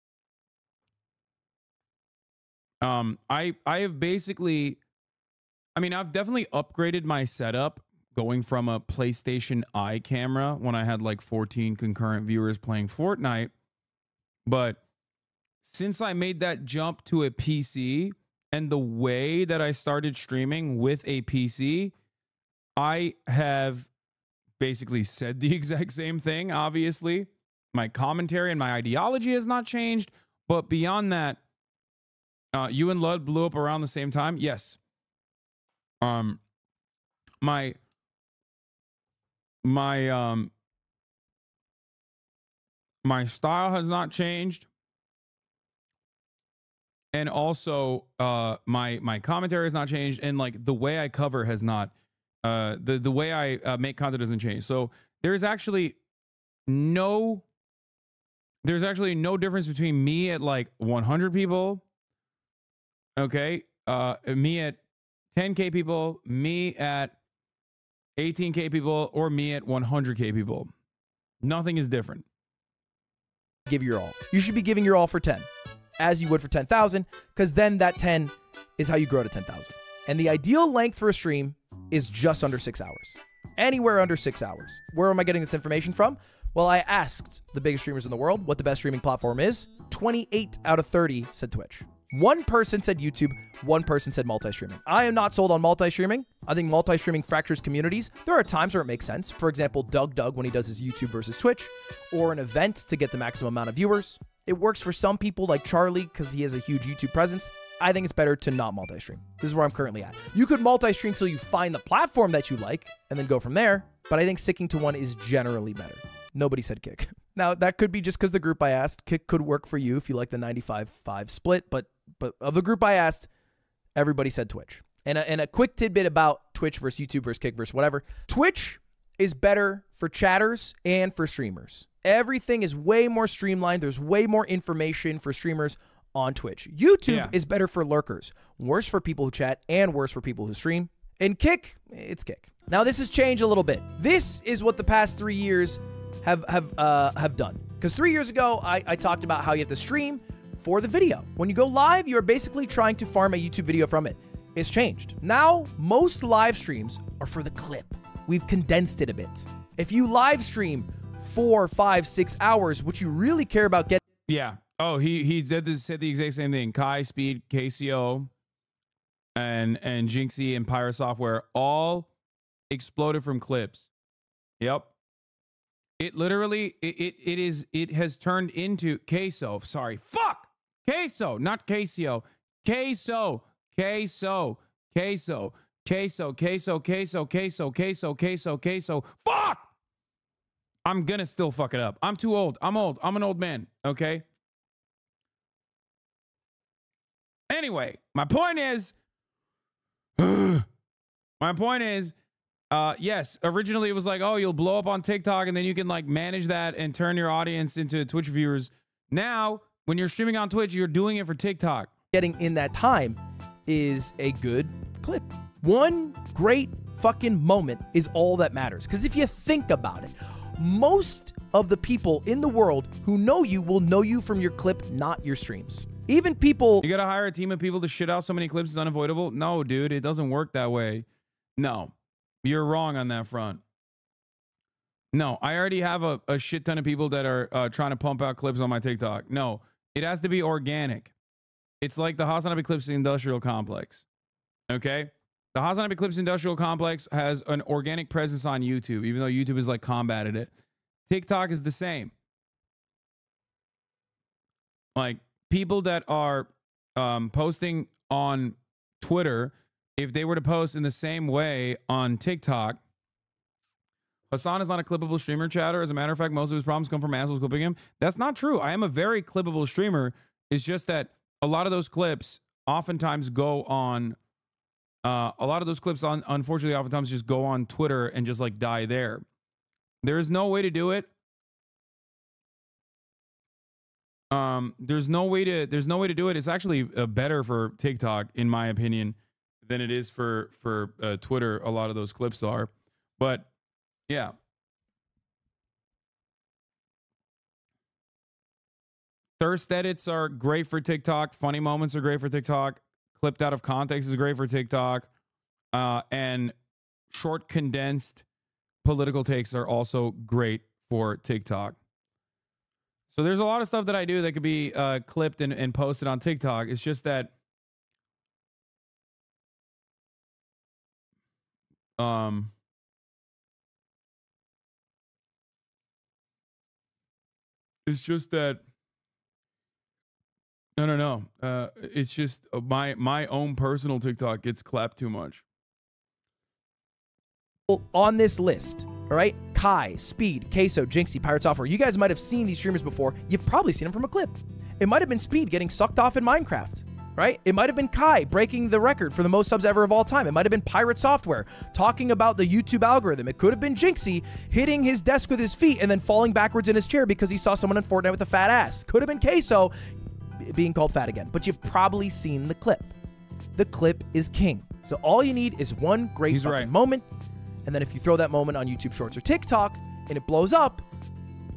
I have basically, I mean, I've definitely upgraded my setup going from a PlayStation Eye camera when I had like 14 concurrent viewers playing Fortnite. But since I made that jump to a PC and the way that I started streaming with a PC, I have basically said the exact same thing. Obviously, my commentary and my ideology has not changed, but beyond that, You and Lud blew up around the same time. Yes. My my style has not changed, and also my commentary has not changed, and like the way I cover has not. The way I make content doesn't change. So there's actually no difference between me at like 100 people, okay, me at 10K people, me at 18K people, or me at 100K people. Nothing is different. Give your all. You should be giving your all for 10, as you would for 10,000, because then that 10 is how you grow to 10,000. And the ideal length for a stream is just under 6 hours. Anywhere under 6 hours. Where am I getting this information from? Well, I asked the biggest streamers in the world what the best streaming platform is. 28 out of 30 said Twitch. One person said YouTube. One person said multi-streaming. I am not sold on multi-streaming. I think multi-streaming fractures communities. There are times where it makes sense. For example, Doug when he does his YouTube versus Twitch, or an event to get the maximum amount of viewers. It works for some people like Charlie because he has a huge YouTube presence. I think it's better to not multi-stream. This is where I'm currently at. You could multi-stream till you find the platform that you like and then go from there. But I think sticking to one is generally better. Nobody said Kick. Now, that could be just because the group I asked. Kick could work for you if you like the 95-5 split. But of the group I asked, everybody said Twitch. And a quick tidbit about Twitch versus YouTube versus Kick versus whatever. Twitch is better for chatters and for streamers. Everything is way more streamlined. There's way more information for streamers on Twitch. YouTube is better for lurkers, worse for people who chat, and worse for people who stream. And Kick, it's Kick. Now this has changed a little bit. This is what the past 3 years have done. Because 3 years ago, I talked about how you have to stream for the video. When you go live, you're basically trying to farm a YouTube video from it. It's changed. Now, most live streams are for the clip. We've condensed it a bit. If you live stream 4, 5, 6 hours, what you really care about getting... Yeah. Oh, he said the exact same thing. Kai, Speed, KCO, and Jinxie and Pyro Software all exploded from clips. Yep. It literally it has turned into Queso. Sorry. Fuck. Queso, not KCO. Queso. Queso. Queso. Queso. Queso. Queso. Queso. Queso. Queso. Queso. Fuck. I'm gonna still fuck it up. I'm too old. I'm old. I'm an old man. Okay. Anyway, my point is, yes, originally it was like, oh, you'll blow up on TikTok and then you can like manage that and turn your audience into Twitch viewers. Now, when you're streaming on Twitch, you're doing it for TikTok. Getting in that time is a good clip. One great fucking moment is all that matters. Because if you think about it, most of the people in the world who know you will know you from your clip, not your streams. Even people... You gotta hire a team of people to shit out so many clips is unavoidable? No, dude, it doesn't work that way. No, you're wrong on that front. No, I already have a shit ton of people that are trying to pump out clips on my TikTok. No, it has to be organic. It's like the HasanAbi Clips Industrial Complex. Okay? The HasanAbi Clips Industrial Complex has an organic presence on YouTube, even though YouTube has like combated it. TikTok is the same. Like, people that are posting on Twitter, if they were to post in the same way on TikTok, Hasan is not a clippable streamer, chatter. As a matter of fact, most of his problems come from assholes clipping him. That's not true. I am a very clippable streamer. It's just that a lot of those clips oftentimes go on, unfortunately, oftentimes just go on Twitter and just like die there. There is no way to do it. There's no way to do it. It's actually better for TikTok, in my opinion, than it is for Twitter. A lot of those clips are, but yeah. Thirst edits are great for TikTok. Funny moments are great for TikTok. Clipped out of context is great for TikTok. And short, condensed political takes are also great for TikTok. So there's a lot of stuff that I do that could be clipped and posted on TikTok. It's just that No. It's just my own personal TikTok gets clapped too much. On this list, all right? Kai, Speed, Queso, Jinxie, Pirate Software. You guys might have seen these streamers before. You've probably seen them from a clip. It might have been Speed getting sucked off in Minecraft, right? It might have been Kai breaking the record for the most subs ever of all time. It might have been Pirate Software talking about the YouTube algorithm. It could have been Jinxie hitting his desk with his feet and then falling backwards in his chair because he saw someone in Fortnite with a fat ass. Could have been Queso being called fat again. But you've probably seen the clip. The clip is king. So all you need is one great moment. And then if you throw that moment on YouTube Shorts or TikTok and it blows up,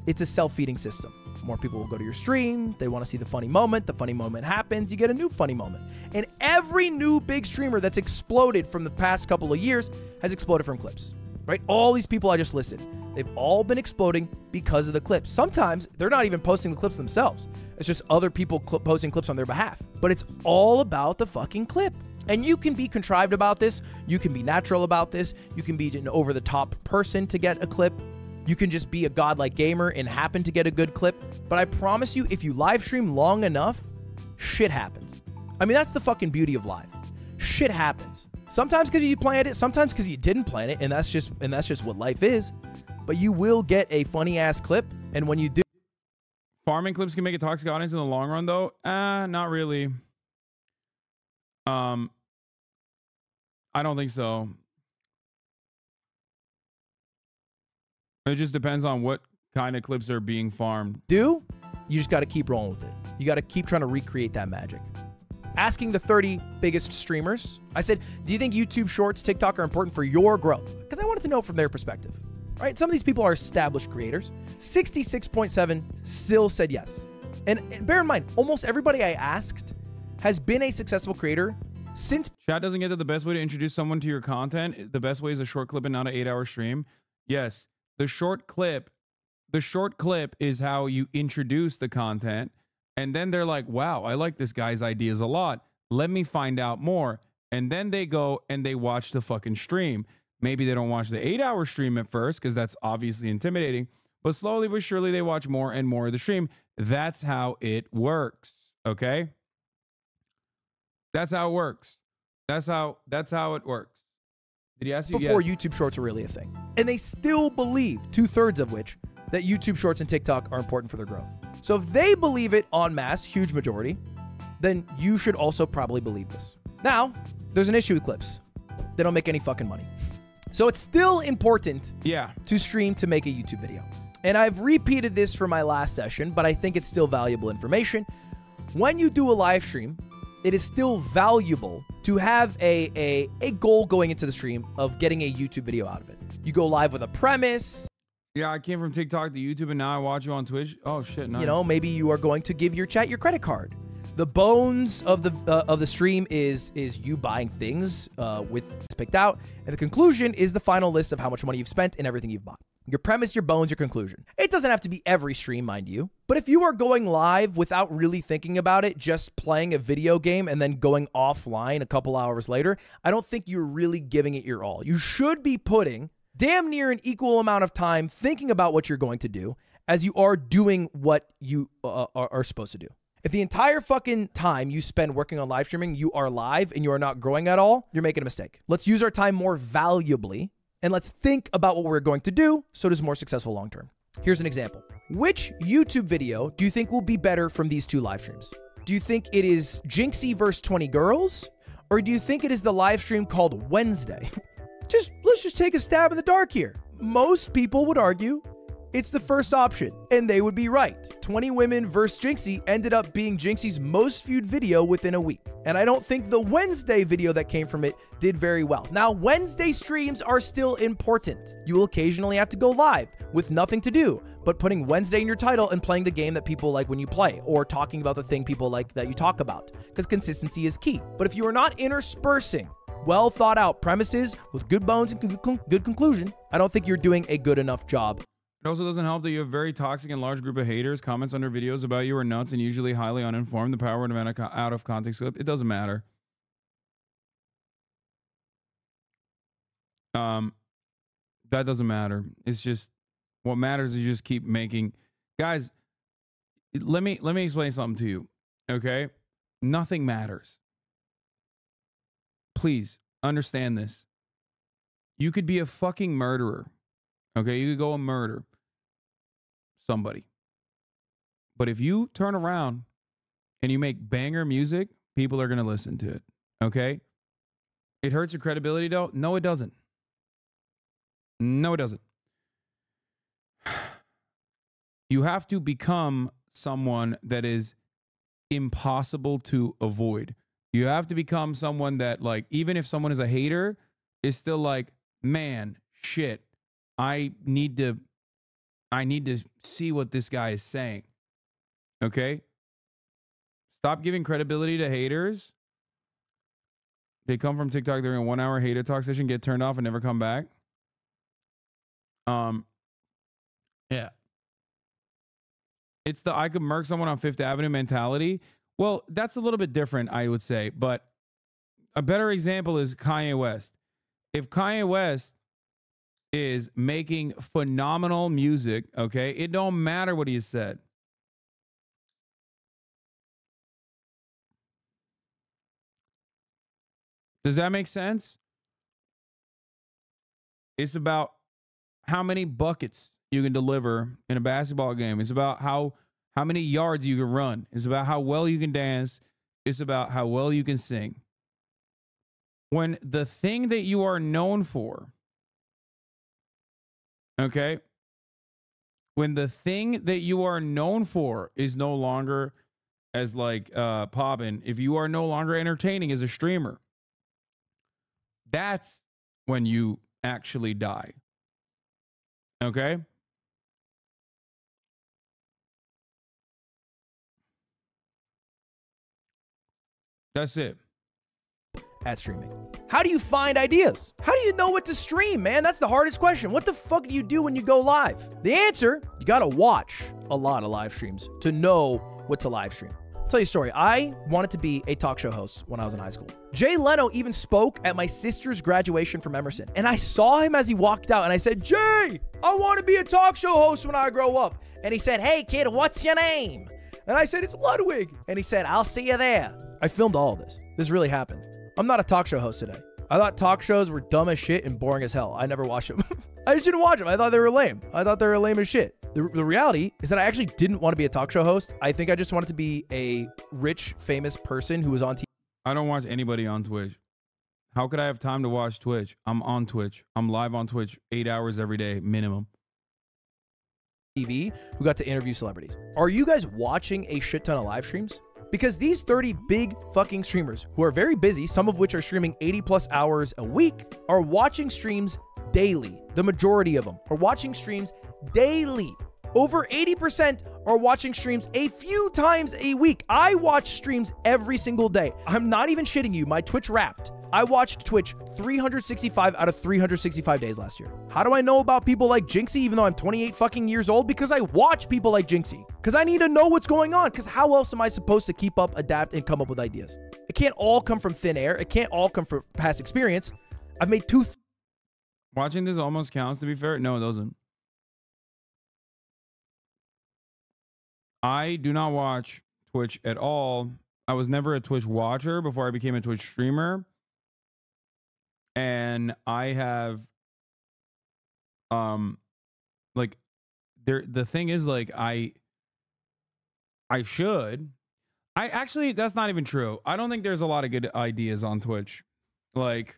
it's a self-feeding system. More people will go to your stream. They want to see the funny moment. The funny moment happens. You get a new funny moment. And every new big streamer that's exploded from the past couple of years has exploded from clips, right? All these people I just listed, they've all been exploding because of the clips. Sometimes they're not even posting the clips themselves. It's just other people posting clips on their behalf. But it's all about the fucking clip. And you can be contrived about this. You can be natural about this. You can be an over-the-top person to get a clip. You can just be a godlike gamer and happen to get a good clip. But I promise you, if you live stream long enough, shit happens. I mean, that's the fucking beauty of live. Shit happens. Sometimes because you planned it, sometimes because you didn't plan it, and that's just what life is. But you will get a funny-ass clip, and when you do... Farming clips can make a toxic audience in the long run, though? Not really. I don't think so. It just depends on what kind of clips are being farmed. You just got to keep rolling with it. You got to keep trying to recreate that magic. Asking the 30 biggest streamers, I said, do you think YouTube Shorts, TikTok are important for your growth? Because I wanted to know from their perspective. Right? Some of these people are established creators. 66.7 still said yes. And bear in mind, almost everybody I asked has been a successful creator since... Chat doesn't get that the best way to introduce someone to your content, the best way is a short clip and not an 8-hour stream. Yes, the short clip is how you introduce the content, and then they're like, wow, I like this guy's ideas a lot. Let me find out more. And then they go and they watch the fucking stream. Maybe they don't watch the 8-hour stream at first because that's obviously intimidating, but slowly but surely they watch more and more of the stream. That's how it works, okay? That's how it works. That's how it works. Did he ask you? Before yes. YouTube Shorts are really a thing. And they still believe, 2/3 of which, that YouTube Shorts and TikTok are important for their growth. So if they believe it en masse, huge majority, then you should also probably believe this. Now, there's an issue with clips. They don't make any fucking money. So it's still important to stream to make a YouTube video. And I've repeated this for my last session, but I think it's still valuable information. When you do a live stream, it is still valuable to have a goal going into the stream of getting a YouTube video out of it. You go live with a premise. Yeah, I came from TikTok to YouTube and now I watch you on Twitch. Oh shit, nice. You know, maybe you are going to give your chat your credit card. The bones of the stream is you buying things with picked out, and the conclusion is the final list of how much money you've spent and everything you've bought. Your premise, your bones, your conclusion. It doesn't have to be every stream, mind you. But if you are going live without really thinking about it, just playing a video game and then going offline a couple hours later, I don't think you're really giving it your all. You should be putting damn near an equal amount of time thinking about what you're going to do as you are doing what you are supposed to do. If the entire fucking time you spend working on live streaming, you are live and you are not growing at all, you're making a mistake. Let's use our time more valuably. And let's think about what we're going to do so it is more successful long term. Here's an example. Which YouTube video do you think will be better from these two live streams? Do you think it is Jinxie vs 20 girls? Or do you think it is the live stream called Wednesday? Let's just take a stab in the dark here. Most people would argue it's the first option, and they would be right. 20 women versus Jinxie ended up being Jinxie's most viewed video within a week. And I don't think the Wednesday video that came from it did very well. Now, Wednesday streams are still important. You will occasionally have to go live with nothing to do, but putting Wednesday in your title and playing the game that people like when you play, or talking about the thing people like that you talk about, because consistency is key. But if you are not interspersing well thought out premises with good bones and good conclusion, I don't think you're doing a good enough job. It also doesn't help that you have a very toxic and large group of haters. Comments under videos about you are nuts and usually highly uninformed. The power word of out of context clip. It doesn't matter. That doesn't matter. It's just what matters is you just keep making. Guys, let me explain something to you. Okay? Nothing matters. Please understand this. You could be a fucking murderer. Okay? You could go and murder somebody. But if you turn around and you make banger music, people are going to listen to it. Okay? It hurts your credibility, though? No, it doesn't. No, it doesn't. You have to become someone that is impossible to avoid. You have to become someone that, like, even if someone is a hater, is still like, man, shit, I need to see what this guy is saying. Okay? Stop giving credibility to haters. They come from TikTok during a 1 hour hater talk session, get turned off, and never come back. Yeah. It's the I could murk someone on Fifth Avenue mentality. Well, that's a little bit different, I would say. But a better example is Kanye West. If Kanye West is making phenomenal music, okay, it don't matter what he said. Does that make sense? It's about how many buckets you can deliver in a basketball game. It's about how many yards you can run. It's about how well you can dance. It's about how well you can sing. When the thing that you are known for, okay, when the thing that you are known for is no longer as like popping, if you are no longer entertaining as a streamer, that's when you actually die. Okay? That's it. At streaming. How do you find ideas? How do you know what to stream, man? That's the hardest question. What the fuck do you do when you go live? The answer, you gotta watch a lot of live streams to know what to live stream. I'll tell you a story. I wanted to be a talk show host when I was in high school. Jay Leno even spoke at my sister's graduation from Emerson. And I saw him as he walked out and I said, Jay, I want to be a talk show host when I grow up. And he said, hey kid, what's your name? And I said, it's Ludwig. And he said, I'll see you there. I filmed all of this. This really happened. I'm not a talk show host today. I thought talk shows were dumb as shit and boring as hell. I never watched them. I just didn't watch them. I thought they were lame. I thought they were lame as shit. The reality is that I actually didn't want to be a talk show host. I think I just wanted to be a rich, famous person who was on TV. I don't watch anybody on Twitch. How could I have time to watch Twitch? I'm on Twitch. I'm live on Twitch 8 hours every day, minimum. TV who got to interview celebrities. Are you guys watching a shit ton of live streams? Because these 30 big fucking streamers who are very busy, some of which are streaming 80 plus hours a week, are watching streams daily. The majority of them are watching streams daily. Over 80% are watching streams a few times a week. I watch streams every single day. I'm not even shitting you. My Twitch Wrapped. I watched Twitch 365 out of 365 days last year. How do I know about people like Jinxie even though I'm 28 fucking years old? Because I watch people like Jinxie. Because I need to know what's going on. Because how else am I supposed to keep up, adapt, and come up with ideas? It can't all come from thin air. It can't all come from past experience. I've made two... Watching this almost counts, to be fair. No, it doesn't. I do not watch Twitch at all. I was never a Twitch watcher before I became a Twitch streamer. And I have, like, the thing is, like, I actually, that's not even true. I don't think there's a lot of good ideas on Twitch. Like,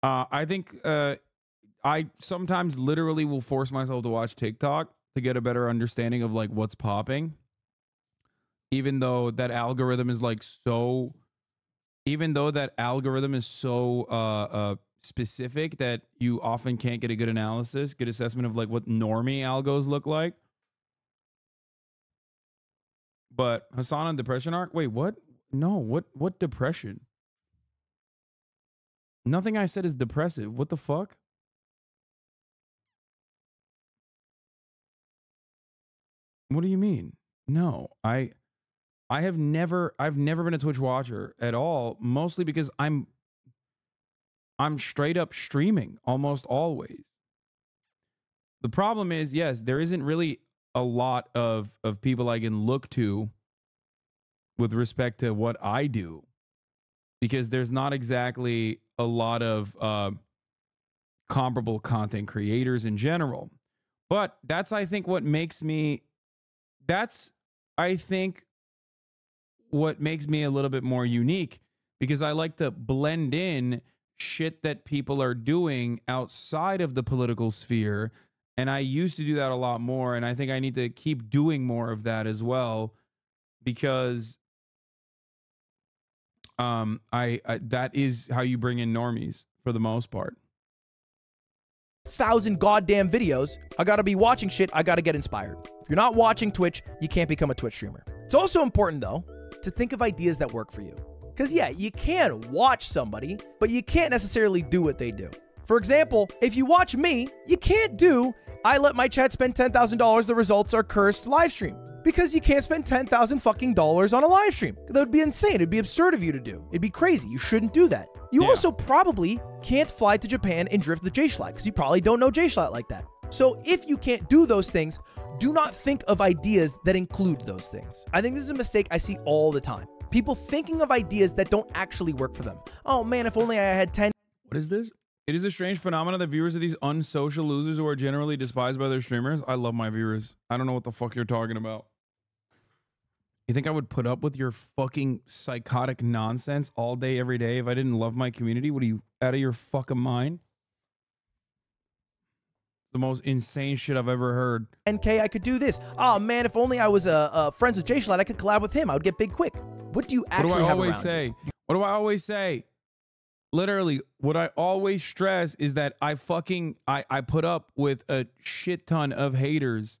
I think, I sometimes literally will force myself to watch TikTok to get a better understanding of like what's popping. Even though that algorithm is like so, specific that you often can't get a good analysis, good assessment of like what normie algos look like. But Hasan on depression arc? Wait, what? No, what depression? Nothing I said is depressive. What the fuck? What do you mean? No, I've never been a Twitch watcher at all, mostly because I'm straight up streaming almost always. The problem is, yes, there isn't really a lot of people I can look to with respect to what I do, because there's not exactly a lot of comparable content creators in general. But that's, I think, what makes me, what makes me a little bit more unique, because I like to blend in shit that people are doing outside of the political sphere. And I used to do that a lot more. And I think I need to keep doing more of that as well, because that is how you bring in normies for the most part. 1,000 goddamn videos. I gotta be watching shit. I gotta get inspired. If you're not watching Twitch, you can't become a Twitch streamer. It's also important, though, to think of ideas that work for you. Because, yeah, you can watch somebody, but you can't necessarily do what they do. For example, if you watch me, you can't do, I let my chat spend $10,000, the results are cursed live stream. Because you can't spend $10,000 fucking dollars on a live stream. That would be insane. It'd be absurd of you to do. It'd be crazy. You shouldn't do that. You also probably can't fly to Japan and drift the J-Schlatt, because you probably don't know J-Schlatt like that. So if you can't do those things, do not think of ideas that include those things. I think this is a mistake I see all the time. People thinking of ideas that don't actually work for them. Oh man, if only I had 10. What is this? It is a strange phenomenon that viewers of these unsocial losers who are generally despised by their streamers. I love my viewers. I don't know what the fuck you're talking about. You think I would put up with your fucking psychotic nonsense all day, every day if I didn't love my community? What are you, out of your fucking mind? The most insane shit I've ever heard. NK, I could do this. Oh man, if only I was friends with J-Schlatt, I could collab with him. I would get big quick. What do you actually have around? What do I always say? Literally, what I always stress is that I put up with a shit ton of haters.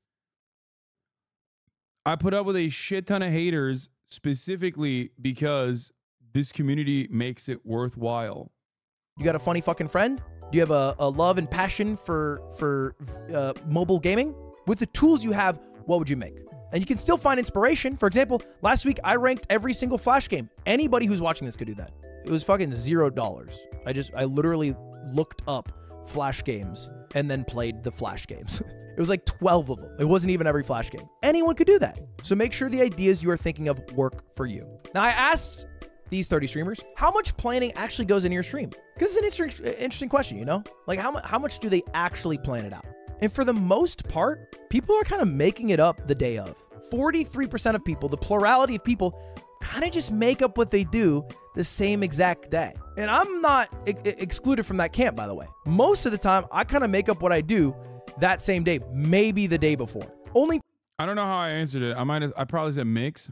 I put up with a shit ton of haters specifically because this community makes it worthwhile. You got a funny fucking friend? Do you have a love and passion for mobile gaming? With the tools you have, what would you make? And you can still find inspiration. For example, last week I ranked every single Flash game. Anybody who's watching this could do that. It was fucking $0. I literally looked up Flash games and then played the Flash games. It was like 12 of them. It wasn't even every Flash game. Anyone could do that. So make sure the ideas you are thinking of work for you. Now, I asked these 30 streamers, how much planning actually goes into your stream? Because it's an interesting question, you know? Like, how much do they actually plan it out? And for the most part, people are kind of making it up the day of. 43% of people, the plurality of people, kind of just make up what they do the same exact day. And I'm not excluded from that camp, by the way. Most of the time, I kind of make up what I do that same day, maybe the day before. I don't know how I answered it. I probably said mix.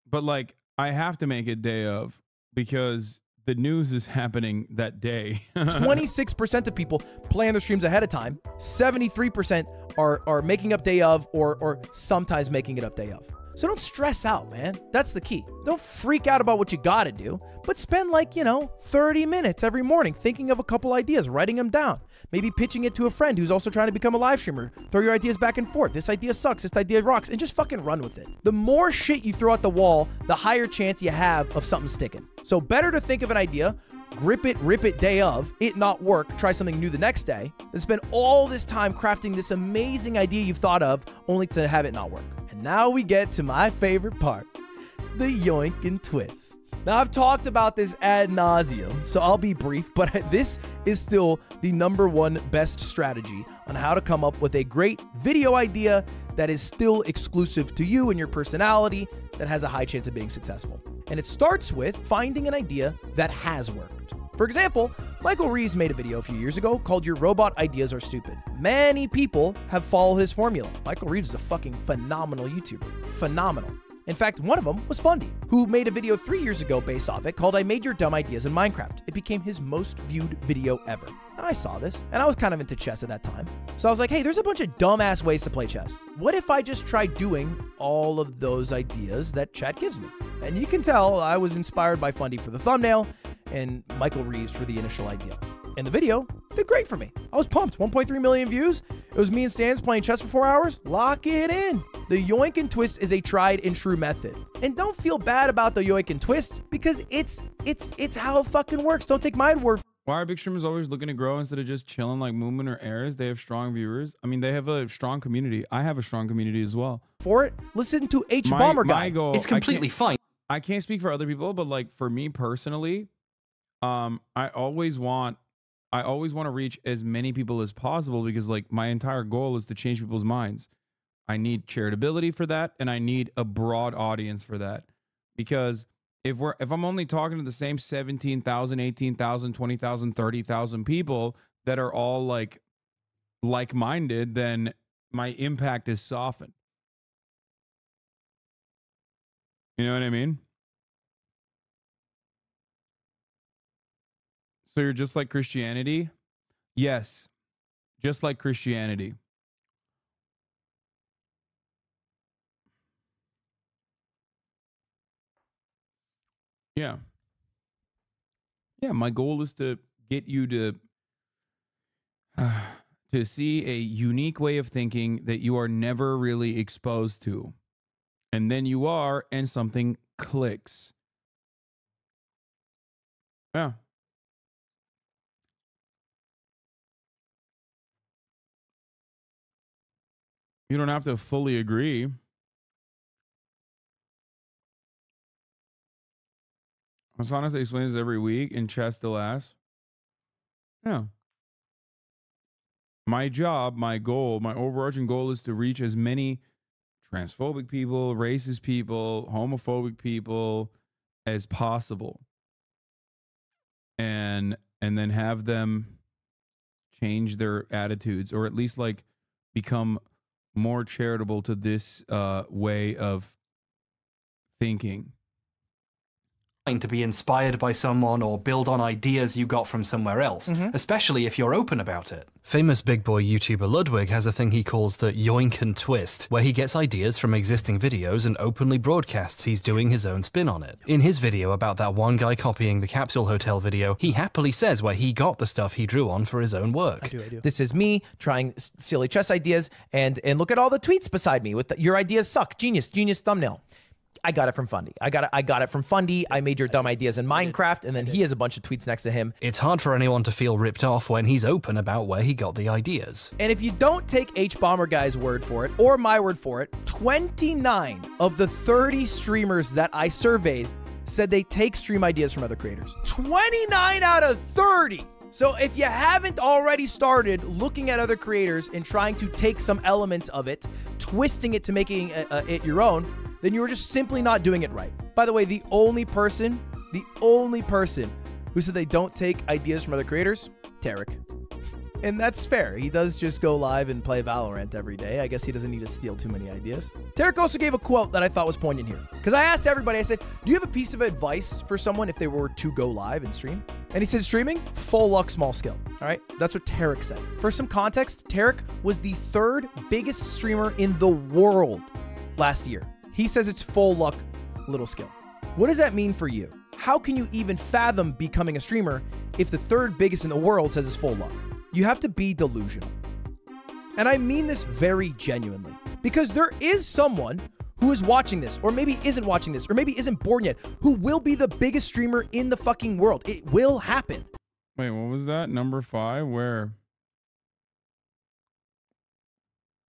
But like, I have to make it day of because the news is happening that day. 26% of people plan their streams ahead of time. 73% are making up day of or sometimes making it up day of. So don't stress out, man. That's the key. Don't freak out about what you gotta do, but spend 30 minutes every morning thinking of a couple ideas, writing them down. Maybe pitching it to a friend who's also trying to become a live streamer. Throw your ideas back and forth. This idea sucks. This idea rocks. And just fucking run with it. The more shit you throw at the wall, the higher chance you have of something sticking. So better to think of an idea, rip it day of, it not work, try something new the next day, than spend all this time crafting this amazing idea you've thought of only to have it not work. And now we get to my favorite part, the yoink and twists. Now, I've talked about this ad nauseum, so I'll be brief, but this is still the #1 best strategy on how to come up with a great video idea that is still exclusive to you and your personality that has a high chance of being successful. And it starts with finding an idea that has worked. For example, Michael Reeves made a video a few years ago called Your Robot Ideas Are Stupid. Many people have followed his formula. Michael Reeves is a fucking phenomenal YouTuber. Phenomenal. In fact, one of them was Fundy, who made a video 3 years ago based off it called I Made Your Dumb Ideas in Minecraft. It became his most viewed video ever. I saw this, and I was kind of into chess at that time. So I was like, hey, there's a bunch of dumbass ways to play chess. What if I just tried doing all of those ideas that chat gives me? And you can tell I was inspired by Fundy for the thumbnail and Michael Reeves for the initial idea. And the video did great for me. I was pumped. 1.3 million views. It was me and Stans playing chess for 4 hours. Lock it in. The yoink and twist is a tried and true method. And don't feel bad about the yoink and twist because it's how it fucking works. Don't take my word Why are big streamers always looking to grow instead of just chilling like Movement or Airs? They have strong viewers. I mean, they have a strong community. I have a strong community as well. For it, listen to H Bomber Guy. My goal, It's completely fine. I can't speak for other people, but like for me personally, I always want to reach as many people as possible because like my entire goal is to change people's minds. I need charitability for that, and I need a broad audience for that. Because if I'm only talking to the same 17,000, 18,000, 20,000, 30,000 people that are all like-minded, then my impact is softened. You know what I mean? So you're just like Christianity? Yes. Just like Christianity. Yeah. Yeah, my goal is to get you to see a unique way of thinking that you are never really exposed to. And then you are, and something clicks. Yeah. You don't have to fully agree. Hasan explains every week in Chess the Last. Yeah. My job, my goal, my overarching goal is to reach as many transphobic people, racist people, homophobic people as possible. And then have them change their attitudes, or at least like become more charitable to this way of thinking. To be inspired by someone or build on ideas you got from somewhere else, especially if you're open about it. Famous big boy YouTuber Ludwig has a thing he calls the yoink and twist, where he gets ideas from existing videos and openly broadcasts he's doing his own spin on it. In his video about that one guy copying the capsule hotel video, he happily says where he got the stuff he drew on for his own work. I do. This is me trying silly chess ideas, and look at all the tweets beside me with your ideas suck. Genius thumbnail. I got it from Fundy. I got it from Fundy. I made your dumb ideas in Minecraft, and then he has a bunch of tweets next to him. It's hard for anyone to feel ripped off when he's open about where he got the ideas. And if you don't take H Bomber Guy's word for it, or my word for it, 29 of the 30 streamers that I surveyed said they take stream ideas from other creators. 29 out of 30! So if you haven't already started looking at other creators and trying to take some elements of it, twisting it to making it your own, then you're just simply not doing it right. By the way, the only person who said they don't take ideas from other creators, Tarek. And that's fair. He does just go live and play Valorant every day. I guess he doesn't need to steal too many ideas. Tarek also gave a quote that I thought was poignant here. Because I asked everybody, I said, do you have a piece of advice for someone if they were to go live and stream? And he said, streaming, full luck, small skill. All right, that's what Tarek said. For some context, Tarek was the 3rd biggest streamer in the world last year. He says it's full luck, little skill. What does that mean for you? How can you even fathom becoming a streamer if the 3rd biggest in the world says it's full luck? You have to be delusional. And I mean this very genuinely, because there is someone who is watching this, or maybe isn't watching this, or maybe isn't born yet, who will be the biggest streamer in the fucking world. It will happen. Wait, what was that? Number 5? Where?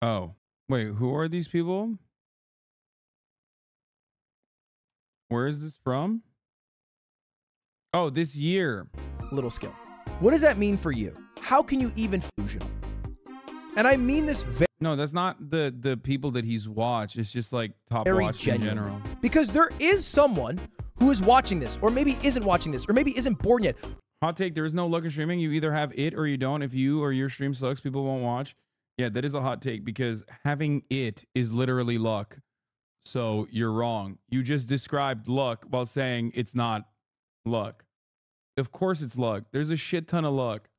Oh, wait, who are these people? Where is this from? Oh, this year. Little skill. What does that mean for you? How can you even delusional? And I mean this very... No, that's not the people that he's watched. It's just like top watched in general. Because there is someone who is watching this, or maybe isn't watching this, or maybe isn't born yet. Hot take, there is no luck in streaming. You either have it or you don't. If you or your stream sucks, people won't watch. Yeah, that is a hot take, because having it is literally luck. So you're wrong. You just described luck while saying it's not luck. Of course it's luck. There's a shit ton of luck.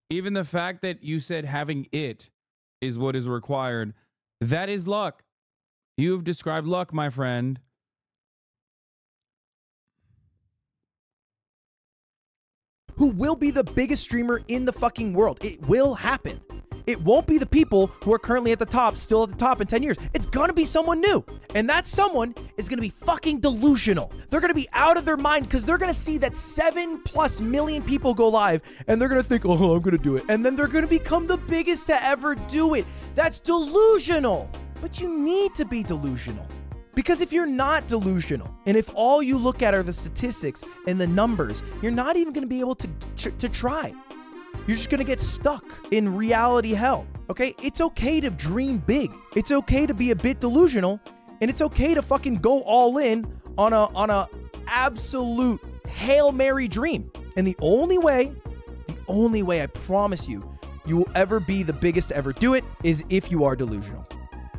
Even the fact that you said having it is what is required, that is luck. You have described luck, my friend. Who will be the biggest streamer in the fucking world. It will happen. It won't be the people who are currently at the top, still at the top in 10 years. It's gonna be someone new. And that someone is gonna be fucking delusional. They're gonna be out of their mind because they're gonna see that 7+ million people go live and they're gonna think, oh, I'm gonna do it. And then they're gonna become the biggest to ever do it. That's delusional. But you need to be delusional. Because if you're not delusional, and if all you look at are the statistics and the numbers, you're not even gonna be able to try. You're just gonna get stuck in reality hell, okay? It's okay to dream big. It's okay to be a bit delusional, and it's okay to fucking go all in on a absolute Hail Mary dream. And the only way I promise you will ever be the biggest to ever do it is if you are delusional.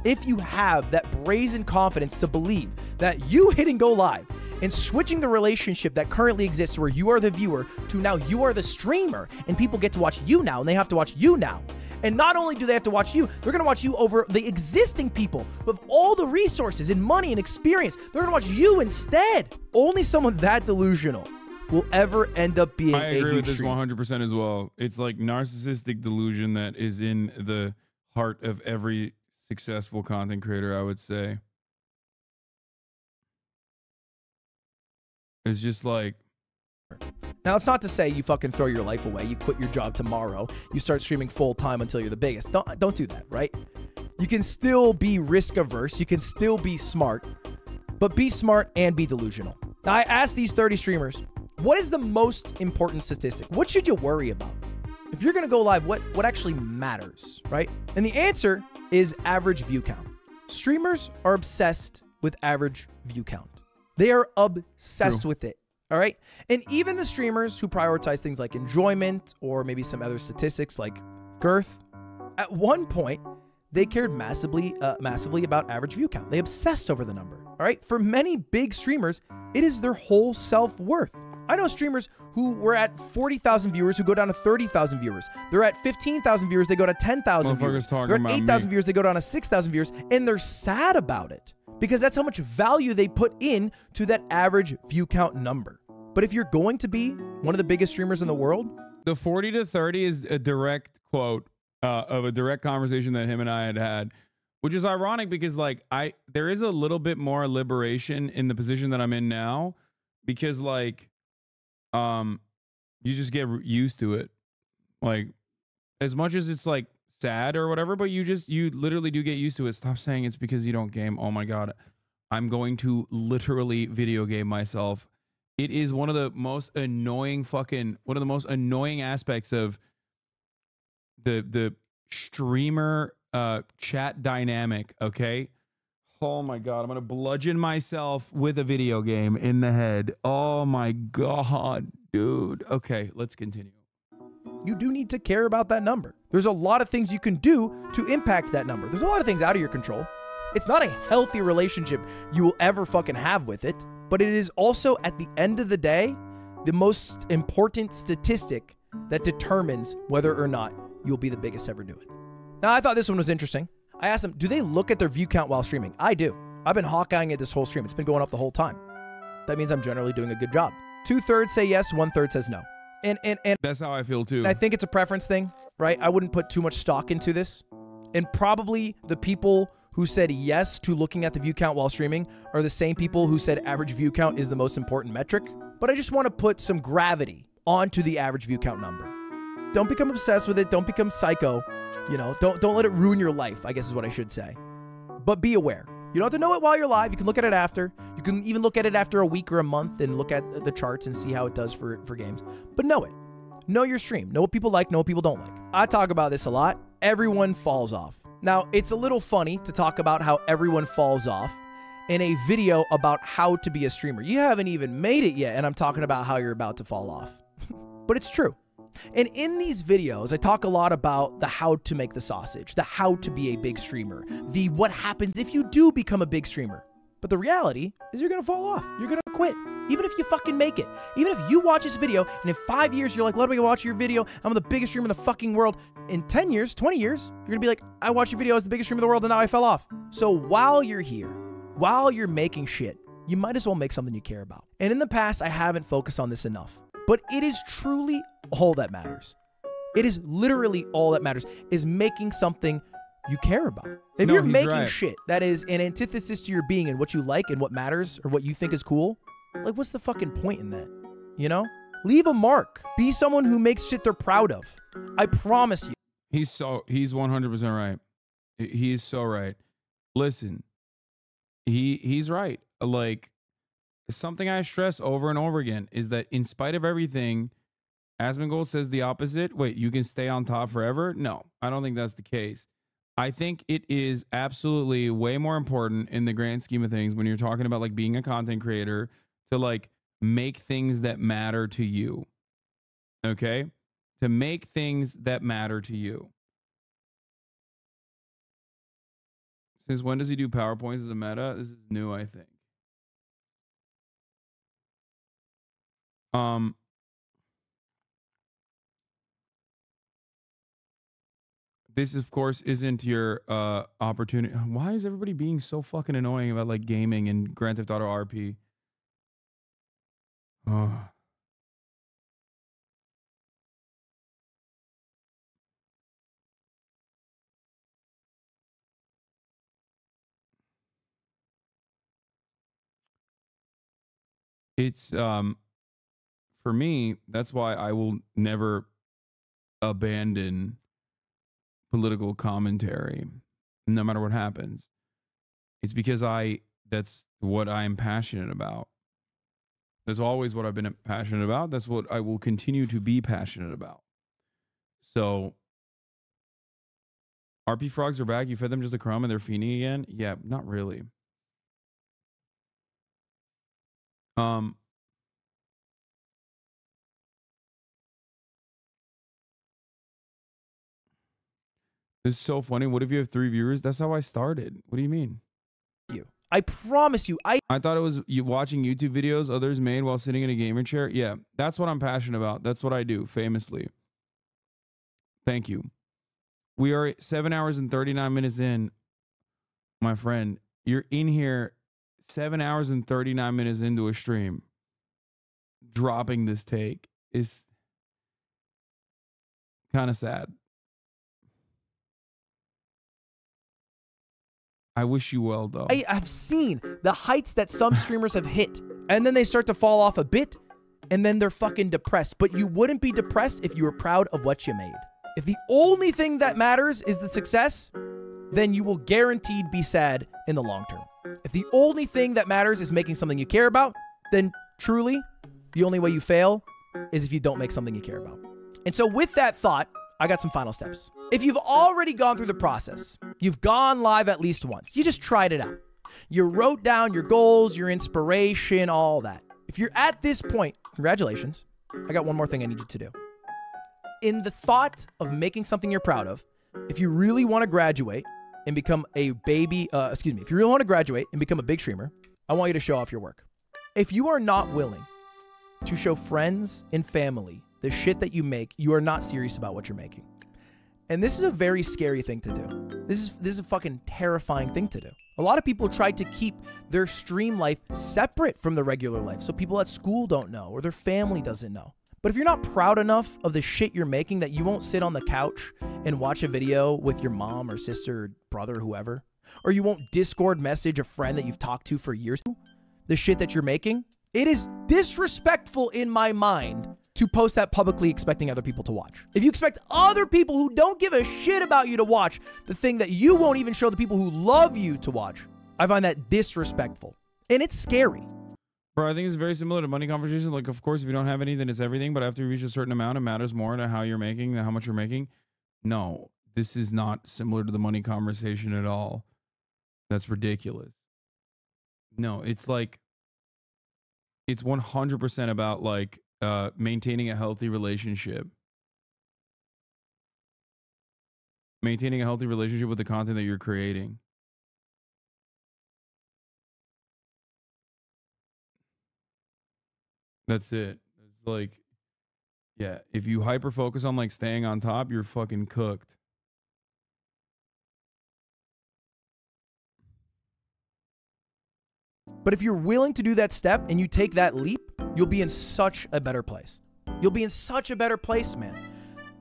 If you have that brazen confidence to believe that you hitting go live and switching the relationship that currently exists where you are the viewer to now you are the streamer and people get to watch you now and they have to watch you now. And not only do they have to watch you, they're going to watch you over the existing people with all the resources and money and experience. They're going to watch you instead. Only someone that delusional will ever end up being a huge agree with this streamer. 100% as well. It's like narcissistic delusion that is in the heart of every successful content creator, I would say. It's just like, now, it's not to say you fucking throw your life away. You quit your job tomorrow. You start streaming full time until you're the biggest. Don't do that, right? You can still be risk averse. You can still be smart, but be smart and be delusional. Now, I asked these 30 streamers, what is the most important statistic? What should you worry about? If you're going to go live, what actually matters, right? And the answer is average view count. Streamers are obsessed with average view count. They are obsessed with it. All right. And even the streamers who prioritize things like enjoyment or maybe some other statistics like girth, at one point, they cared massively about average view count. They obsessed over the number. All right. For many big streamers, it is their whole self-worth. I know streamers who were at 40,000 viewers who go down to 30,000 viewers. They're at 15,000 viewers, they go to 10,000 viewers. They're at 8,000 viewers, they go down to 6,000 viewers, and they're sad about it because that's how much value they put in to that average view count number. But if you're going to be one of the biggest streamers in the world, the 40 to 30 is a direct quote of a direct conversation that him and I had, which is ironic because like there is a little bit more liberation in the position that I'm in now because like you just get used to it. Like as much as it's like sad or whatever, but you literally do get used to it. Stop saying it's because you don't game. Oh my God. I'm going to literally video game myself. It is one of the most annoying aspects of the streamer chat dynamic, okay? Oh my God, I'm gonna bludgeon myself with a video game in the head. Oh my God, dude. Okay, let's continue. You do need to care about that number. There's a lot of things you can do to impact that number. There's a lot of things out of your control. It's not a healthy relationship you will ever fucking have with it, but it is also, at the end of the day, the most important statistic that determines whether or not you'll be the biggest to ever do it. Now, I thought this one was interesting. I asked them, do they look at their view count while streaming? I do. I've been Hawkeyeing it this whole stream. It's been going up the whole time. That means I'm generally doing a good job. 2/3 say yes, 1/3 says no. And that's how I feel too. I think it's a preference thing, right? I wouldn't put too much stock into this. And probably the people who said yes to looking at the view count while streaming are the same people who said average view count is the most important metric. But I just want to put some gravity onto the average view count number. Don't become obsessed with it. Don't become psycho. You know, don't let it ruin your life, I guess is what I should say. But be aware. You don't have to know it while you're live. You can look at it after. You can even look at it after a week or a month and look at the charts and see how it does for games. But know it. Know your stream. Know what people like, know what people don't like. I talk about this a lot. Everyone falls off. Now, it's a little funny to talk about how everyone falls off in a video about how to be a streamer. You haven't even made it yet, and I'm talking about how you're about to fall off. But it's true. And in these videos, I talk a lot about the how to make the sausage, the how to be a big streamer, the what happens if you do become a big streamer. But the reality is you're going to fall off. You're going to quit. Even if you fucking make it. Even if you watch this video and in 5 years you're like, let me watch your video. I'm the biggest streamer in the fucking world. In 10 years, 20 years, you're going to be like, I watched your video as the biggest streamer in the world and now I fell off. So while you're here, while you're making shit, you might as well make something you care about. And in the past, I haven't focused on this enough. But it is truly all that matters. It is literally all that matters, is making something you care about. If No, you're he's making right. shit that is an antithesis to your being and what you like and what matters or what you think is cool, like what's the fucking point in that? You know? Leave a mark. Be someone who makes shit they're proud of. I promise you. He's 100% right. He's so right. Listen, he's right. Like, something I stress over and over again is that in spite of everything, Asmongold says the opposite. Wait, you can stay on top forever? No, I don't think that's the case. I think it is absolutely way more important in the grand scheme of things when you're talking about like being a content creator to like make things that matter to you. Okay? To make things that matter to you. Since when does he do PowerPoints as a meta? This is new, I think. This, of course, isn't your opportunity. Why is everybody being so fucking annoying about like gaming and Grand Theft Auto RP? Oh. It's for me, that's why I will never abandon political commentary no matter what happens. It's because that's what I am passionate about. That's always what I've been passionate about. That's what I will continue to be passionate about. So RP frogs are back. You fed them just a crumb and they're feeding again? Yeah, not really. This is so funny. What if you have 3 viewers? That's how I started. What do you mean? I promise you. I thought it was you watching YouTube videos others made while sitting in a gamer chair. Yeah, that's what I'm passionate about. That's what I do, famously. Thank you. We are 7 hours and 39 minutes in, my friend. You're in here 7 hours and 39 minutes into a stream. Dropping this take is kind of sad. I wish you well, though. I have seen the heights that some streamers have hit, and then they start to fall off a bit, and then they're fucking depressed. But you wouldn't be depressed if you were proud of what you made. If the only thing that matters is the success, then you will guaranteed be sad in the long term. If the only thing that matters is making something you care about, then truly, the only way you fail is if you don't make something you care about. And so with that thought, I got some final steps. If you've already gone through the process, you've gone live at least once, you just tried it out. You wrote down your goals, your inspiration, all that. If you're at this point, congratulations. I got one more thing I need you to do. In the thought of making something you're proud of, if you really want to graduate and become a baby, if you really want to graduate and become a big streamer, I want you to show off your work. If you are not willing to show friends and family the shit that you make, you are not serious about what you're making. And this is a very scary thing to do. This is a fucking terrifying thing to do. A lot of people try to keep their stream life separate from the regular life, so people at school don't know or their family doesn't know. But if you're not proud enough of the shit you're making that you won't sit on the couch and watch a video with your mom or sister or brother or whoever, or you won't Discord message a friend that you've talked to for years, the shit that you're making, it is disrespectful in my mind to post that publicly expecting other people to watch. If you expect other people who don't give a shit about you to watch the thing that you won't even show the people who love you to watch, I find that disrespectful. And it's scary. Bro, I think it's very similar to money conversations. Like, of course, if you don't have any, then it's everything. But after you reach a certain amount, it matters more to how you're making than how much you're making. No, this is not similar to the money conversation at all. That's ridiculous. No, it's like, it's 100% about like maintaining a healthy relationship. Maintaining a healthy relationship with the content that you're creating. That's it. It's like, yeah, if you hyper focus on like staying on top, you're fucking cooked. But if you're willing to do that step and you take that leap, you'll be in such a better place. You'll be in such a better place, man.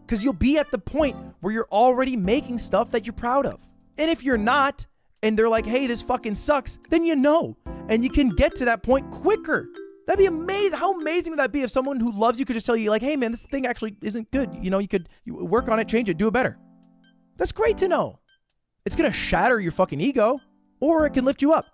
because you'll be at the point where you're already making stuff that you're proud of. And if you're not, and they're like, hey, this fucking sucks, then you know, and you can get to that point quicker. That'd be amazing. How amazing would that be if someone who loves you could just tell you like, hey man, this thing actually isn't good. You know, you could work on it, change it, do it better. That's great to know. It's going to shatter your fucking ego, or it can lift you up.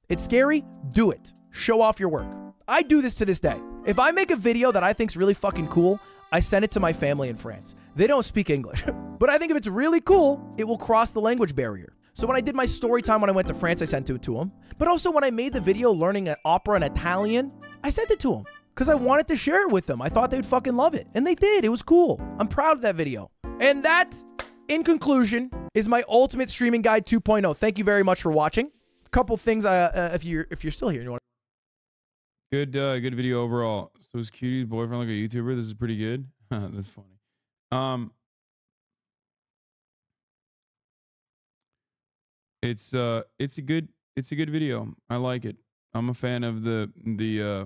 It's scary. Do it. Show off your work. I do this to this day. If I make a video that I think's really fucking cool, I send it to my family in France. They don't speak English, but I think if it's really cool, it will cross the language barrier. So when I did my story time when I went to France, I sent it to them. But also when I made the video learning an opera in Italian, I sent it to them because I wanted to share it with them. I thought they'd fucking love it. And they did. It was cool. I'm proud of that video. And that, in conclusion, is my ultimate streaming guide 2.0. Thank you very much for watching. A couple things, if you're still here, you want. Good video overall. So is Cutie's boyfriend like a YouTuber? This is pretty good. That's funny. It's a good video. I like it. I'm a fan of the